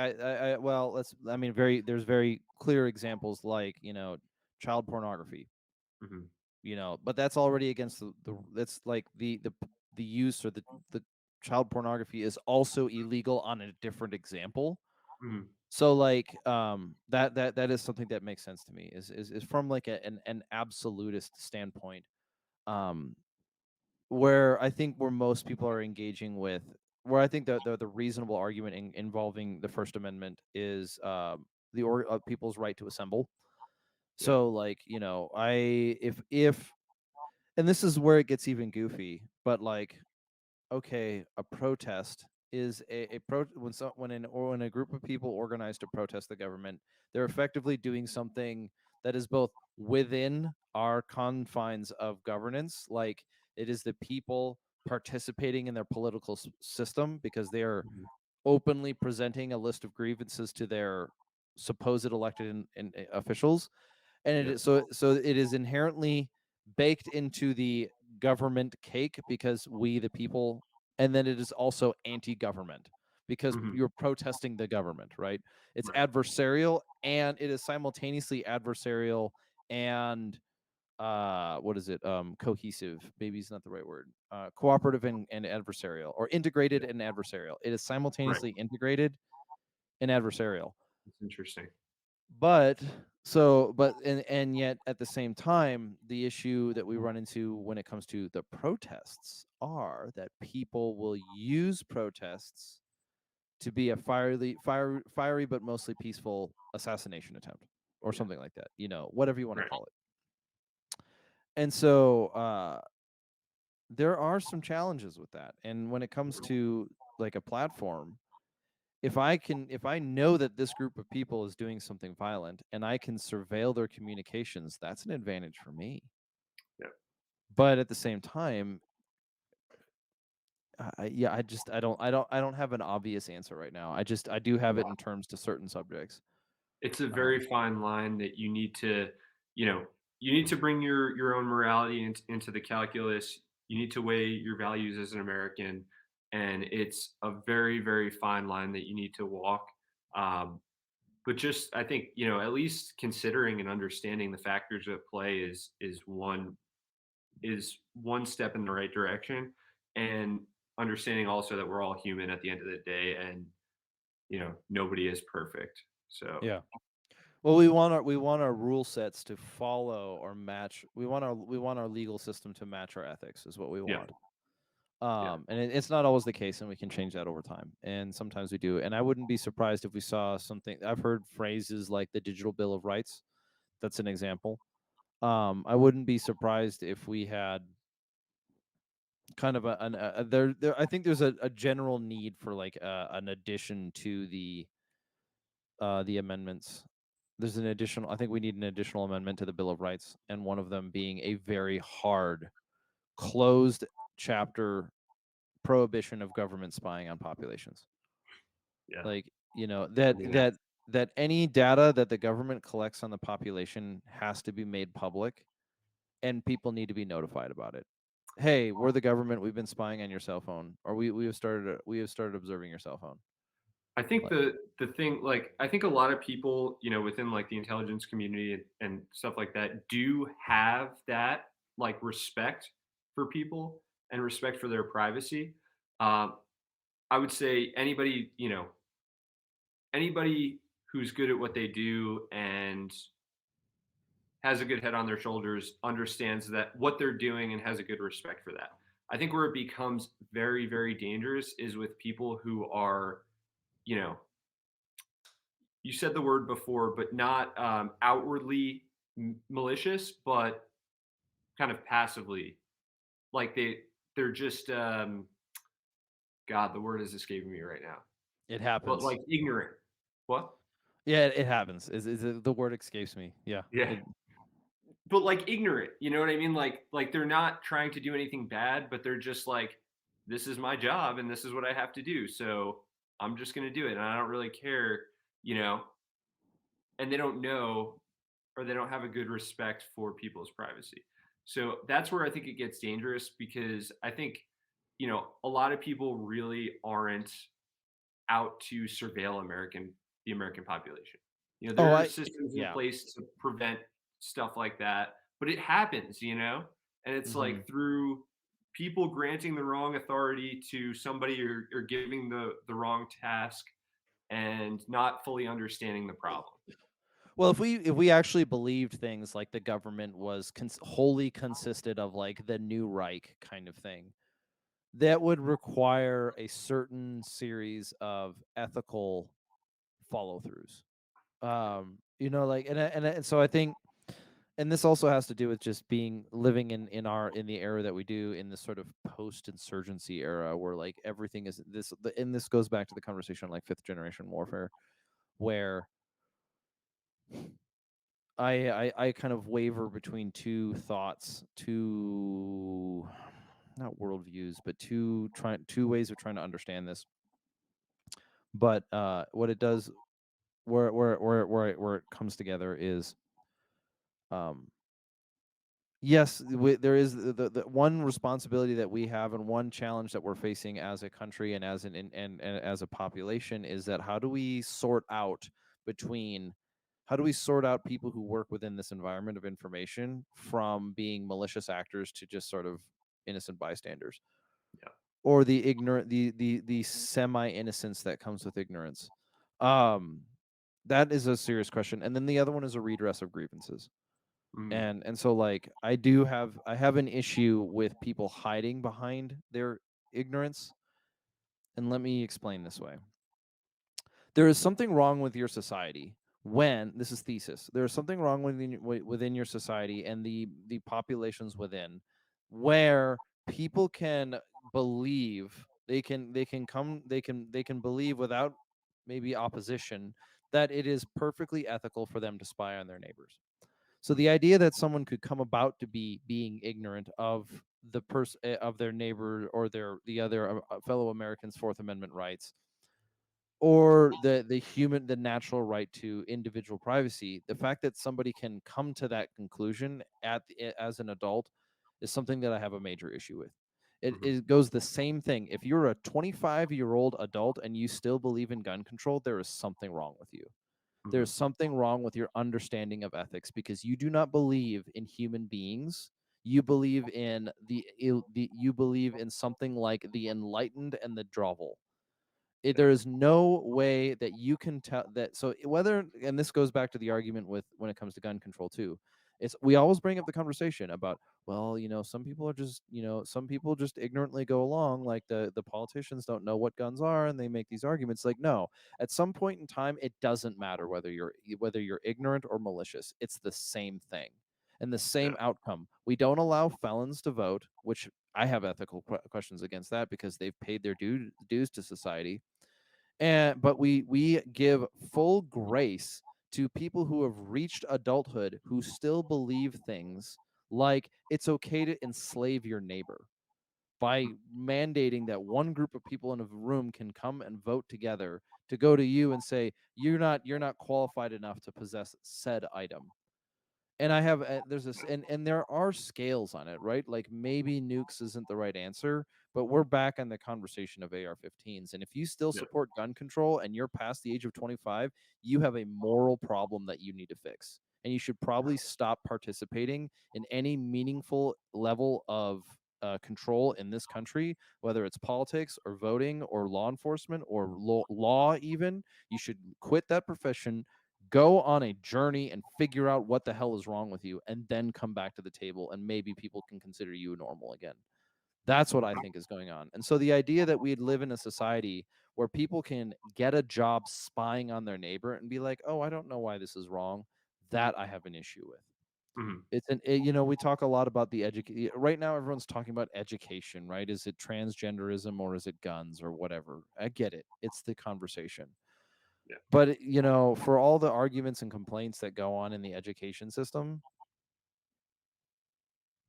well, let's. I mean, there's very clear examples, like child pornography. Mhm. But that's already against that's like the use, or the child pornography is also illegal on a different example. Mhm. So like that is something that makes sense to me, is from like an absolutist standpoint, um where I think where most people are engaging with, where I think the reasonable argument involving the First Amendment is people's right to assemble. Yeah. So like I if and this is where it gets even goofy, but like, okay, a protest is a pro when a group of people organize to protest the government, they're effectively doing something that is both within our confines of governance, like it is the people participating in their political system, because they are Mhm. openly presenting a list of grievances to their supposed elected officials, and Yeah. so it is inherently baked into the government cake, because we the people, and then it is also anti-government, because Mhm. you're protesting the government, right? It's Right. adversarial, and it is simultaneously adversarial and what is it, cohesive, maybe is not the right word, cooperative and adversarial, or integrated Yeah. and adversarial. It is Right. simultaneously integrated and adversarial. That's interesting. But and yet at the same time, the issue that we run into when it comes to the protests are that people will use protests to be a fiery but mostly peaceful assassination attempt or Yeah. something like that. Whatever you want to Right. call it. And so there are some challenges with that. And when it comes to like a platform, if I know that this group of people is doing something violent and I can surveil their communications, that's an advantage for me. Yeah. But at the same time, yeah, I don't have an obvious answer right now. I do have it in terms to certain subjects. It's a Um, very fine line that you need to, you know, you need to bring your own morality into the calculus. You need to weigh your values as an American, and it's a very, very fine line that you need to walk. Um, but just, I think, at least considering and understanding the factors at play is one step in the right direction, and understanding also that we're all human at the end of the day, and nobody is perfect. So yeah. Well, we want our rule sets to follow or match. We want our legal system to match our ethics is what we yeah, want. yeah. And it's not always the case, and we can change that over time. And sometimes we do. And I wouldn't be surprised if we saw something. I've heard phrases like the Digital Bill of Rights. That's an example. I wouldn't be surprised if we had kind of there. I think there's a general need for like an addition to the amendments. There's an additional. I think we need an additional amendment to the Bill of Rights, and one of them being a very hard, closed chapter prohibition of government spying on populations. Yeah. Like, I mean, that that any data that the government collects on the population has to be made public, and people need to be notified about it. Hey, we're the government. We've been spying on your cell phone, or we have started observing your cell phone. I think Like, the thing, like, I think a lot of people, within like the intelligence community and stuff like that, do have that like respect for people and respect for their privacy. Um, I would say anybody who's good at what they do and has a good head on their shoulders understands that what they're doing and has a good respect for that. I think where it becomes very, very dangerous is with people who are, you know, you said the word before, but not outwardly malicious, but kind of passively. Like they're just God, the word is escaping me right now. it But happens. like ignorant. What? Yeah, it happens. The word escapes me? Yeah. Yeah. But like ignorant, you know what I mean? Like they're not trying to do anything bad, but they're just like, this is my job and this is what I have to do. So I'm just gonna do it. And I don't really care, you know, and they don't know, or they don't have a good respect for people's privacy. So that's where I think it gets dangerous, because I think, a lot of people really aren't out to surveil the American population. Oh, There are systems in yeah. place to prevent stuff like that, but it happens, and it's Hmm. like through people granting the wrong authority to somebody, or giving the wrong task, and not fully understanding the problem. Well, if we actually believed things like the government was wholly consisted of like the new Reich kind of thing, that would require a certain series of ethical follow throughs. Like, and so I think, and this also has to do with just being living in the era that we do, in this sort of post insurgency era where like everything is and this goes back to the conversation on like fifth generation warfare, where I kind of waver between two thoughts, two not worldviews, but two ways of trying to understand this. But what it does, where it comes together is, um, yes, there is the one responsibility that we have, and one challenge that we're facing as a country and as and as a population, is that between how do we sort out people who work within this environment of information from being malicious actors to just sort of innocent bystanders, Yeah. or the ignorant the semi innocence that comes with ignorance. um that is a serious question. And then the other one is a redress of grievances. Mm. And so like I have an issue with people hiding behind their ignorance, and let me explain this way. There is something wrong with your society when this is thesis. There is something wrong within your society and the populations within where people can believe they can believe without maybe opposition that it is perfectly ethical for them to spy on their neighbors. So the Mhm. idea that someone could come about to be being ignorant of the person of their neighbor or the other fellow Americans' Fourth Amendment rights, or the natural right to individual privacy, the fact that somebody can come to that conclusion as an adult is something that I have a major issue with. Mhm. It goes the same thing. If you're a 25-year-old adult and you still believe in gun control, there is something wrong with you. There's Mhm. something wrong with your understanding of ethics because you do not believe in human beings. You believe in you believe in something like the enlightened and the drovel. Yeah. There is no way that you can tell that. So whether, and this goes back to the argument with when it comes to gun control too, it's we always bring up the conversation about, well, some people are just, some people just ignorantly go along, like the politicians don't know what guns are and they make these arguments. Like, no, at some point in time it doesn't matter whether you're ignorant or malicious. It's the same thing and the Yeah. same outcome. We don't allow felons to vote, which I have ethical questions against that because they've paid their dues to society. And but we give full grace to people who have reached adulthood who still believe things like it's okay to enslave your neighbor by mandating that one group of people in a room can come and vote together to go to you and say you're not qualified enough to possess said item. And I have there's this, and there are scales on it, right? Like maybe nukes isn't the right answer, but we're back on the conversation of AR-15s. And if you still Yeah. support gun control and you're past the age of 25, you have a moral problem that you need to fix. And you should probably stop participating in any meaningful level of control in this country, whether it's politics or voting or law enforcement or law even. You should quit that profession, go on a journey and figure out what the hell is wrong with you, and then come back to the table and maybe people can consider you normal again. That's what I think is going on. And so the idea that we'd live in a society where people can get a job spying on their neighbor and be like, oh, I don't know why this is wrong, that I have an issue with. Mhm. We talk a lot about the education right now. Everyone's talking about education, right? Is it transgenderism or is it guns or whatever? I get it. It's the conversation. Yeah. But, for all the arguments and complaints that go on in the education system,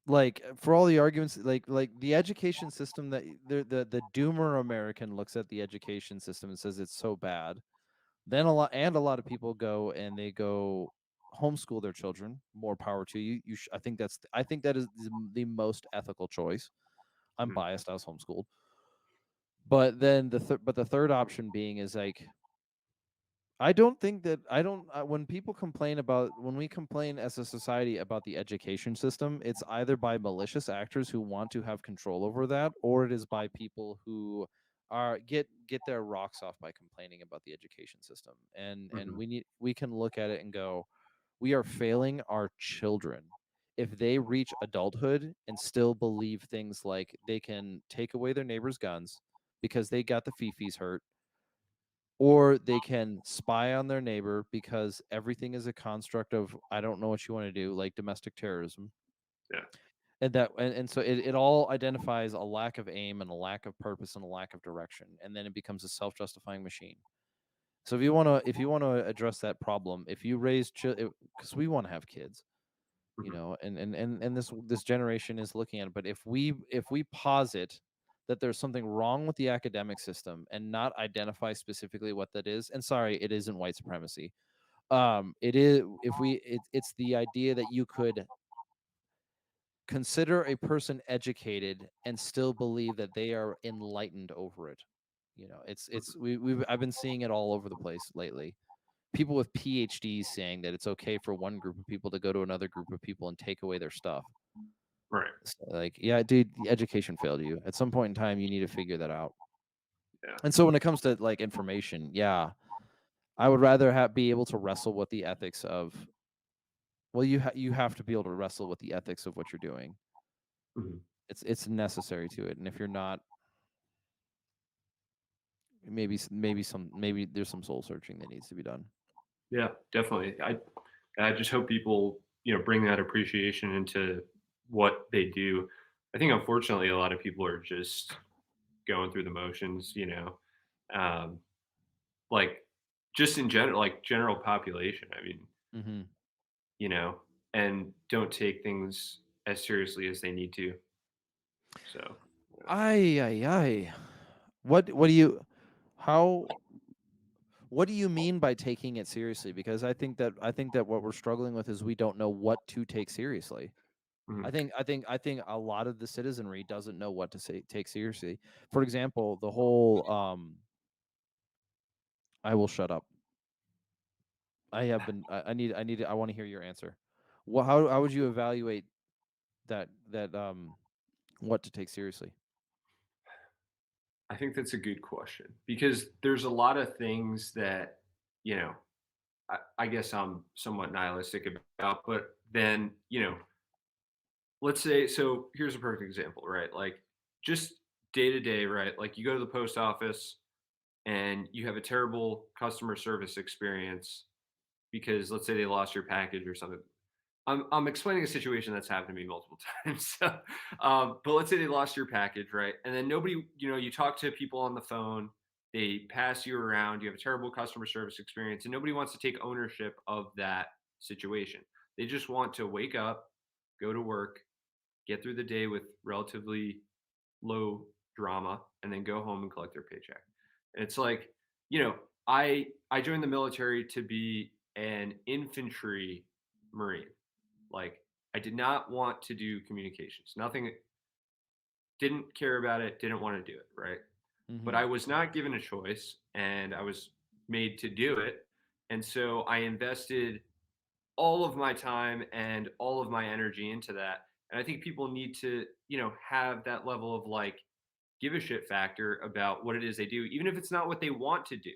like for all the arguments, like the education system that the doomer American looks at the education system and says it's so bad. Then a lot of people go and they go homeschool their children. More power to you. I think that is the most ethical choice. I'm Mhm. biased. I was homeschooled. But then the third option being is like, I don't think that I don't when people complain about when we complain as a society about the education system, it's either by malicious actors who want to have control over that, or it is by people who get their rocks off by complaining about the education system. And Mhm. we can look at it and go, we are failing our children if they reach adulthood and still believe things like they can take away their neighbors' guns because they got the fifis hurt, or they can spy on their neighbor because everything is a construct of I don't know what you want to do, like domestic terrorism. Yeah. And so it all identifies a lack of aim and a lack of purpose and a lack of direction, and then it becomes a self-justifying machine. So if you want to address that problem, if you raise because we want to have kids, Mhm. and this generation is looking at it, but if we posit that there's something wrong with the academic system and not identify specifically what that is, and sorry, it isn't white supremacy. It is if we it's the idea that you could consider a person educated and still believe that they are enlightened over it. It's Mhm. I've been seeing it all over the place lately. People with PhDs saying that it's okay for one group of people to go to another group of people and take away their stuff. Right. So, like, yeah, dude, the education failed you. At some point in time, you need to figure that out. Yeah. And so when it comes to like information, yeah, I would rather be able to wrestle with the ethics of, well, you have to be able to wrestle with the ethics of what you're doing. Mhm. It's necessary to it. And if you're not, maybe there's some soul searching that needs to be done. Yeah, definitely. I just hope people, bring that appreciation into what they do. I think unfortunately a lot of people are just going through the motions, um, like just in general, like general population. I mean, Hmm. you know, and don't take things as seriously as they need to. So, yeah. Ay. What do you how what do you mean by taking it seriously? Because I think that what we're struggling with is we don't know what to take seriously. Mhm. I think a lot of the citizenry doesn't know what to say take seriously. For example, the whole I will shut up. I want to hear your answer. How would you evaluate that what to take seriously? I think that's a good question because there's a lot of things that, you know, I guess I'm somewhat nihilistic about, but then, let's say, so here's a perfect example, right? Like just day to day, right? Like you go to the post office and you have a terrible customer service experience because let's say they lost your package or something. I'm explaining a situation that's happened to me multiple times. So, but let's say they lost your package, right? And then nobody, you talk to people on the phone, they pass you around, you have a terrible customer service experience, and nobody wants to take ownership of that situation. They just want to wake up, go to work, get through the day with relatively low drama, and then go home and collect their paycheck. And it's like, you know, I joined the military to be an infantry marine. Like I did not want to do communications. Nothing, didn't care about it, didn't want to do it, right? But Hmm. I was not given a choice and I was made to do it. And so I invested all of my time and all of my energy into that. And I think people need to, have that level of like give a shit factor about what it is they do, even if it's not what they want to do.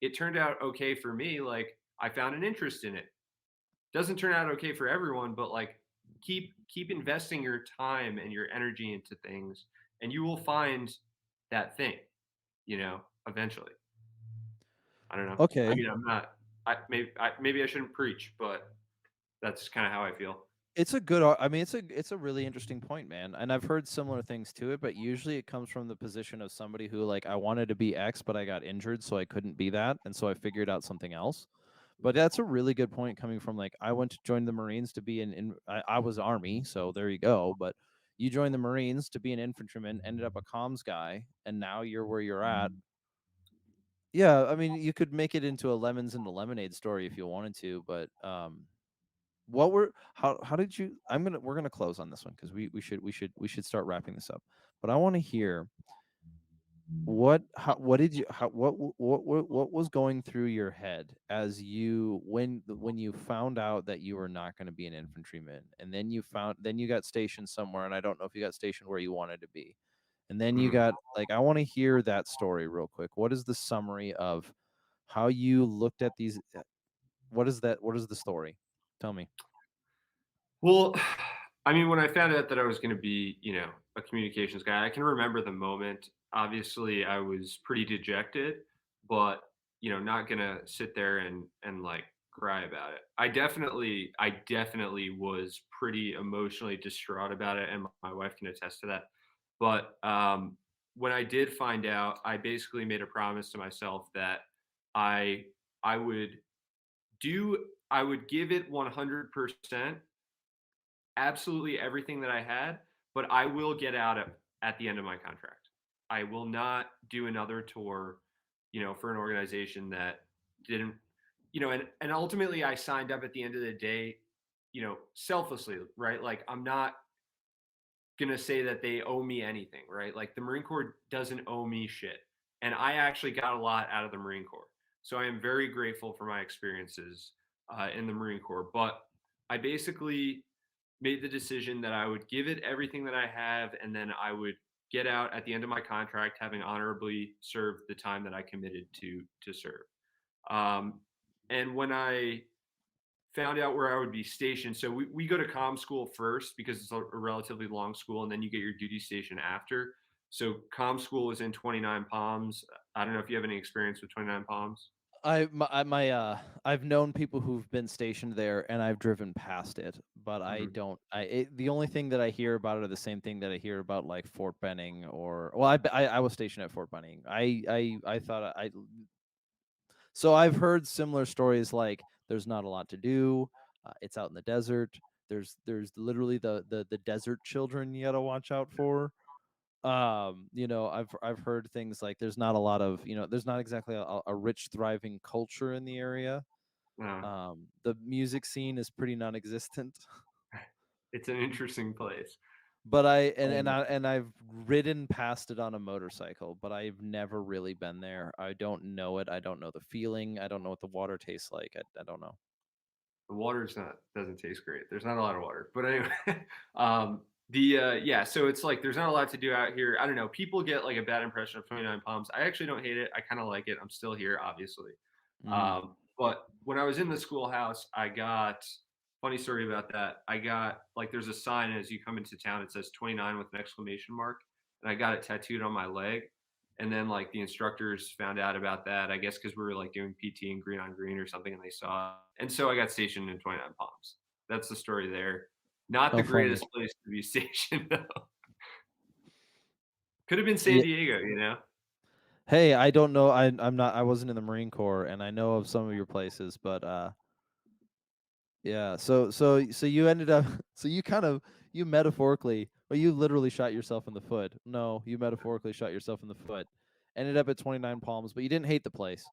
It turned out okay for me. Like I found an interest in it. Doesn't turn out okay for everyone, but like keep investing your time and your energy into things and you will find that thing, eventually. I don't know. I Okay. mean, I'm not maybe I shouldn't preach, but that's kind of how I feel. I mean, it's a really interesting point, man. And I've heard similar things to it, but usually it comes from the position of somebody who like I wanted to be X, but I got injured, so I couldn't be that, and so I figured out something else. But that's a really good point coming from like I went to join the Marines to be I was Army, so there you go. But you joined the Marines to be an infantryman, ended up a comms guy, and now you're where you're at. Yeah, I mean, you could make it into a lemons and the lemonade story if you wanted to, but what were how did you we're gonna close on this one because we should start wrapping this up. But I want to hear what did you how what was going through your head as you when you found out that you were not going to be an infantryman, and then you got stationed somewhere, and I don't know if you got stationed where you wanted to be, and then you Mhm. got like I want to hear that story real quick. What is the summary of how you looked at these what is the story? Tell me. Well, I mean, when I found out that I was going to be, a communications guy, I can remember the moment. Obviously, I was pretty dejected, but not going to sit there and like cry about it. I definitely was pretty emotionally distraught about it, and my wife can attest to that. But when I did find out, I basically made a promise to myself that I I would I would give it 100%, absolutely everything that I had, but I will get out at the end of my contract. I will not do another tour, for an organization that didn't, and ultimately I signed up at the end of the day, selflessly, right? Like I'm not gonna say that they owe me anything, right? Like the Marine Corps doesn't owe me shit. And I actually got a lot out of the Marine Corps. So I am very grateful for my experiences in the Marine Corps. But I basically made the decision that I would give it everything that I have, and then I would get out at the end of my contract, having honorably served the time that I committed to serve. Um, and when I found out where I would be stationed, so we go to comm school first because it's a relatively long school, and then you get your duty station after. So comm school is in 29 Palms. I don't know if you have any experience with 29 Palms. I've known people who've been stationed there, and I've driven past it, but I Mhm. don't. The only thing that I hear about it are the same thing that I hear about like Fort Benning or I was stationed at Fort Benning. I thought I so I've heard similar stories like there's not a lot to do. It's out in the desert. There's literally the desert children you got to watch out for. I've heard things like there's not a lot of, there's not exactly a rich thriving culture in the area. Uh, The music scene is pretty non-existent. it's an interesting place. But Um, I've ridden past it on a motorcycle, but I've never really been there. I don't know it. I don't know the feeling. I don't know what the water tastes like. I don't know. the water's not doesn't taste great. There's not a lot of water. But anyway, the yeah, so it's like there's not a lot to do out here. I don't know. People get like a bad impression of 29 Palms. I actually don't hate it. I kind of like it. I'm still here, obviously. Hmm. But when I was in the schoolhouse, I got funny story about that. I got like there's a sign as you come into town. It says 29 with an exclamation mark, and I got it tattooed on my leg. And then like the instructors found out about that, I guess because we were like doing PT and green on green or something, and they saw it. And so I got stationed in 29 Palms. That's the story there. Not the Oh, funny. greatest place to be stationed though. Could have been San Yeah. Diego, you know? Hey, I don't know. I'm not. I wasn't in the Marine Corps, and I know of some of your places, but yeah. So you ended up. So you kind of you metaphorically, or you literally shot yourself in the foot. No, you metaphorically shot yourself in the foot. Ended up at 29 Palms, but you didn't hate the place.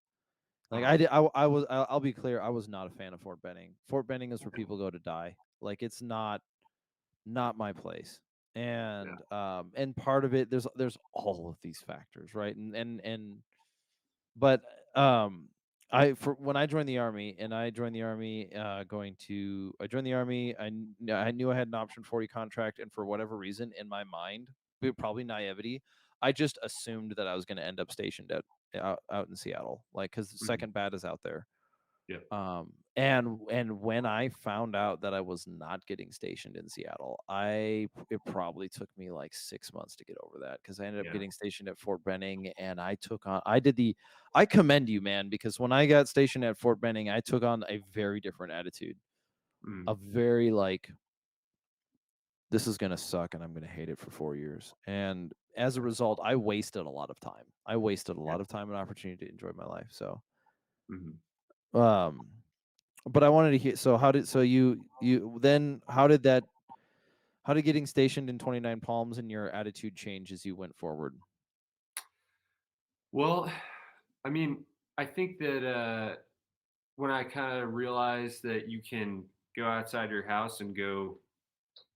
Like Uh, I did. I was. I'll be clear. I was not a fan of Fort Benning. Fort Benning is where people go to die. Like it's not my place. yeah. And part of it there's all of these factors, right? But I for when I joined the army, and I joined the army I joined the army. I knew I had an option 40 contract, and for whatever reason in my mind, probably naivety, I just assumed that I was going to end up stationed out in Seattle, like cuz Mhm. second bat is out there. Yeah. And when I found out that I was not getting stationed in Seattle, it probably took me like 6 months to get over that, because I ended up Yeah. getting stationed at Fort Benning, and I commend you, man, because when I got stationed at Fort Benning, I took on a very different attitude, Mm. a very like, this is gonna suck and I'm gonna hate it for 4 years. And as a result, I wasted a lot of time. I wasted a Yeah. lot of time and opportunity to enjoy my life. So Mhm. um but I wanted to hear, so how did so you then how did getting stationed in 29 Palms and your attitude change as you went forward? Well, I mean, I think that when I kind of realized that you can go outside your house and go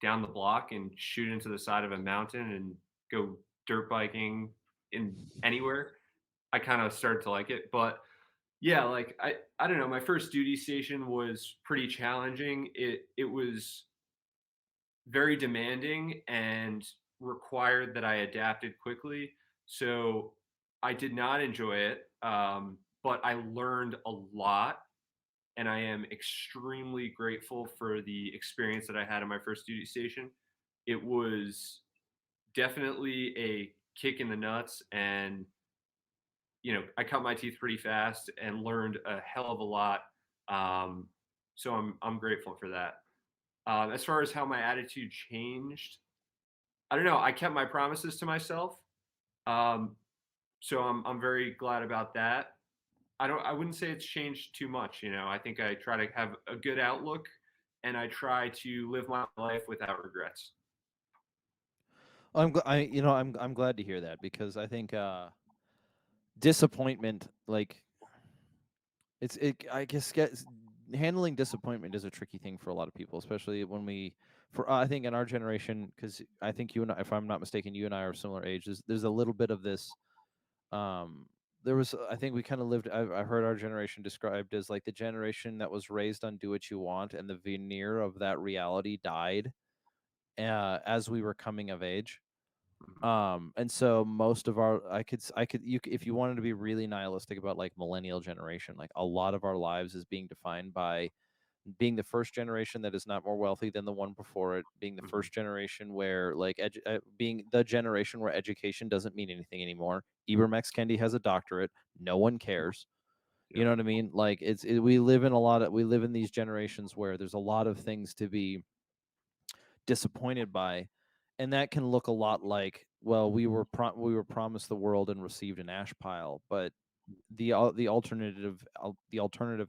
down the block and shoot into the side of a mountain and go dirt biking in anywhere, I kind of started to like it. But yeah, like I don't know, my first duty station was pretty challenging. It was very demanding and required that I adapted quickly. So I did not enjoy it, but I learned a lot, and I am extremely grateful for the experience that I had in my first duty station. It was definitely a kick in the nuts, and I cut my teeth pretty fast and learned a hell of a lot. Um, so I'm grateful for that. As far as how my attitude changed, I don't know. I kept my promises to myself, um, so I'm very glad about that. I wouldn't say it's changed too much. I think I try to have a good outlook, and I try to live my life without regrets. I'm glad to hear that, because I think disappointment, like I guess handling disappointment is a tricky thing for a lot of people, especially when for I think in our generation, because I think you and I, if I'm not mistaken, you and I are similar age. There's a little bit of this. Um, there was, I think we kind of lived. I've heard our generation described as like the generation that was raised on "do what you want," and the veneer of that reality died as we were coming of age. Mhm. And so most of our, if you wanted to be really nihilistic about like millennial generation, like a lot of our lives is being defined by being the first generation that is not more wealthy than the one before it, being the Mhm. first generation where like being the generation where education doesn't mean anything anymore. Ibermex Kendi has a doctorate. No one cares. You Yep. know what I mean? Like we live in these generations where there's a lot of things to be disappointed by, and that can look a lot like, well, we were promised the world and received an ash pile. But the alternative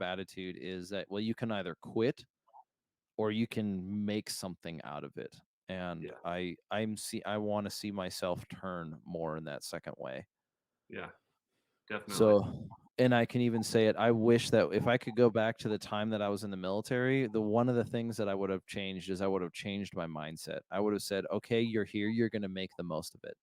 attitude is that, well, you can either quit or you can make something out of it. And Yeah. I want to see myself turn more in that second way. Yeah. Definitely. So, and I can even say it, I wish that if I could go back to the time that I was in the military, the one of the things that I would have changed is I would have changed my mindset. I would have said, okay, you're here, you're going to make the most of it.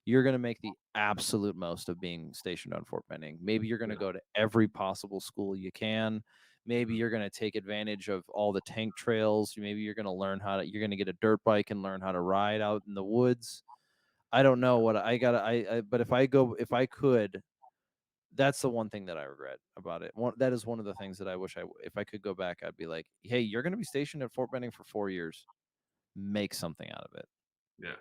You're going to make the absolute most of being stationed on Fort Benning. Maybe you're going to Yeah. go to every possible school you can. Maybe Mhm. you're going to take advantage of all the tank trails. Maybe you're going to get a dirt bike and learn how to ride out in the woods. I don't know what I got to, but if I could, that's the one thing that I regret about it. That is one of the things that I wish if I could go back, I'd be like, hey, you're going to be stationed at Fort Benning for 4 years. Make something out of it. Yeah.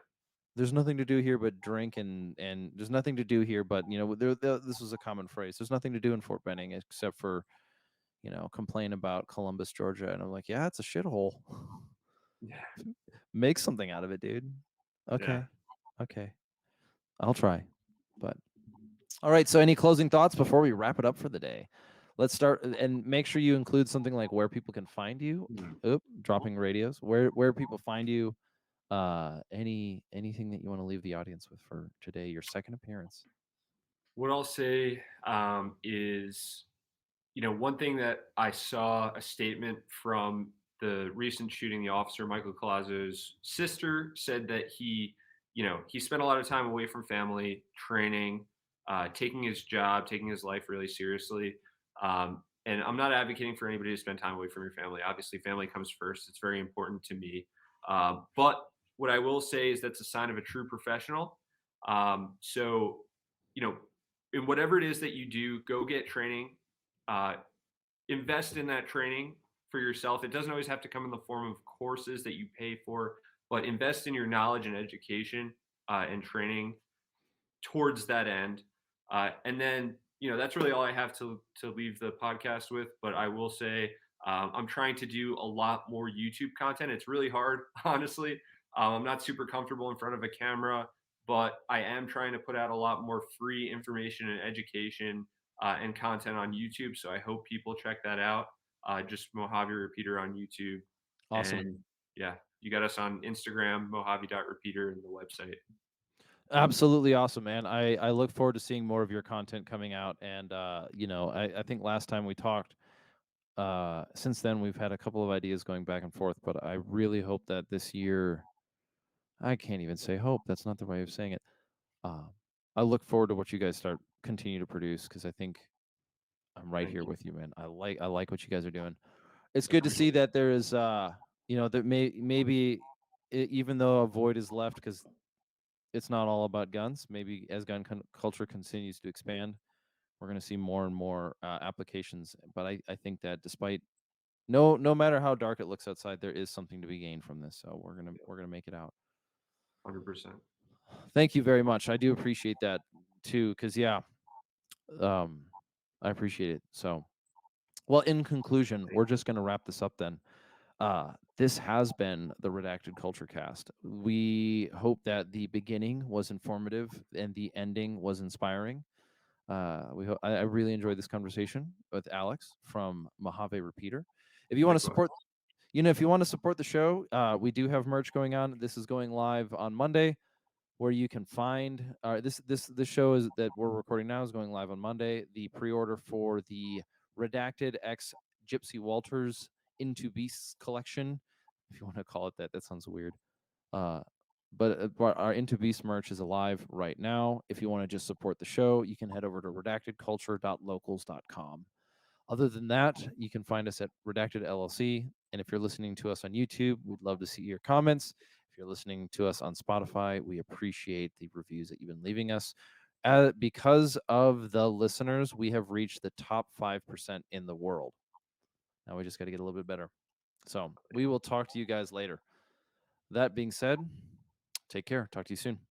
There's nothing to do here but drink, and there's nothing to do here but, this was a common phrase. There's nothing to do in Fort Benning except for, complain about Columbus, Georgia. And I'm like, yeah, it's a shithole. Yeah. Make something out of it, dude. Yeah. Okay. Okay. I'll try. But all right. So, any closing thoughts before we wrap it up for the day? Let's start and make sure you include something like where people can find you. Mhm. Oop, dropping radios. Where people find you. Anything that you want to leave the audience with for today, your second appearance. What I'll say is, one thing that I saw a statement from the recent shooting, the officer, Michael Colazzo's sister, said that he spent a lot of time away from family, training, taking his job, taking his life really seriously. And I'm not advocating for anybody to spend time away from your family. Obviously, family comes first. It's very important to me. But what I will say is that's a sign of a true professional. So, you know, in whatever it is that you do, go get training. Uh, Invest in that training for yourself. It doesn't always have to come in the form of courses that you pay for, but invest in your knowledge and education and training towards that end. And then, that's really all I have to leave the podcast with. But I will say, I'm trying to do a lot more YouTube content. It's really hard, honestly. I'm not super comfortable in front of a camera, but I am trying to put out a lot more free information and education and content on YouTube. So I hope people check that out. Just Mojave Repeater on YouTube. Awesome. And yeah, you got us on Instagram, Mojave.repeater, and the website. Absolutely awesome, man. I look forward to seeing more of your content coming out. And I think last time we talked, since then we've had a couple of ideas going back and forth, but I really hope that this year, I can't even say hope, that's not the way of saying it. Uh, I look forward to what you guys continue to produce, because I think I'm right Thank here you. with you, man. I like what you guys are doing. It's good to see Appreciate it. that there is that maybe even though a void is left, because it's not all about guns. Maybe as culture continues to expand, we're going to see more and more applications. But I think that despite no matter how dark it looks outside, there is something to be gained from this. So we're gonna make it out. 100%. Thank you very much. I do appreciate that too, because yeah, um, I appreciate it. So, well, in conclusion, Thank we're just gonna wrap this up then. This has been the Redacted Culture Cast. We hope that the beginning was informative and the ending was inspiring. I really enjoyed this conversation with Alex from Mojave Repeater. If you want to Likewise. support, if you want to support the show, we do have merch going on. This is going live on Monday, where you can find this show is that we're recording now is going live on Monday. The pre-order for the Redacted X Gypsy Walters Into Beasts collection, if you want to call it that, that sounds weird. Uh, but our Into Beast merch is alive right now. If you want to just support the show, you can head over to redactedculture.locals.com. Other than that, you can find us at Redacted LLC. And if you're listening to us on YouTube, we'd love to see your comments. If you're listening to us on Spotify, we appreciate the reviews that you've been leaving us. Because of the listeners, we have reached the top 5% in the world. Now we just got to get a little bit better. So we will talk to you guys later. That being said, take care. Talk to you soon.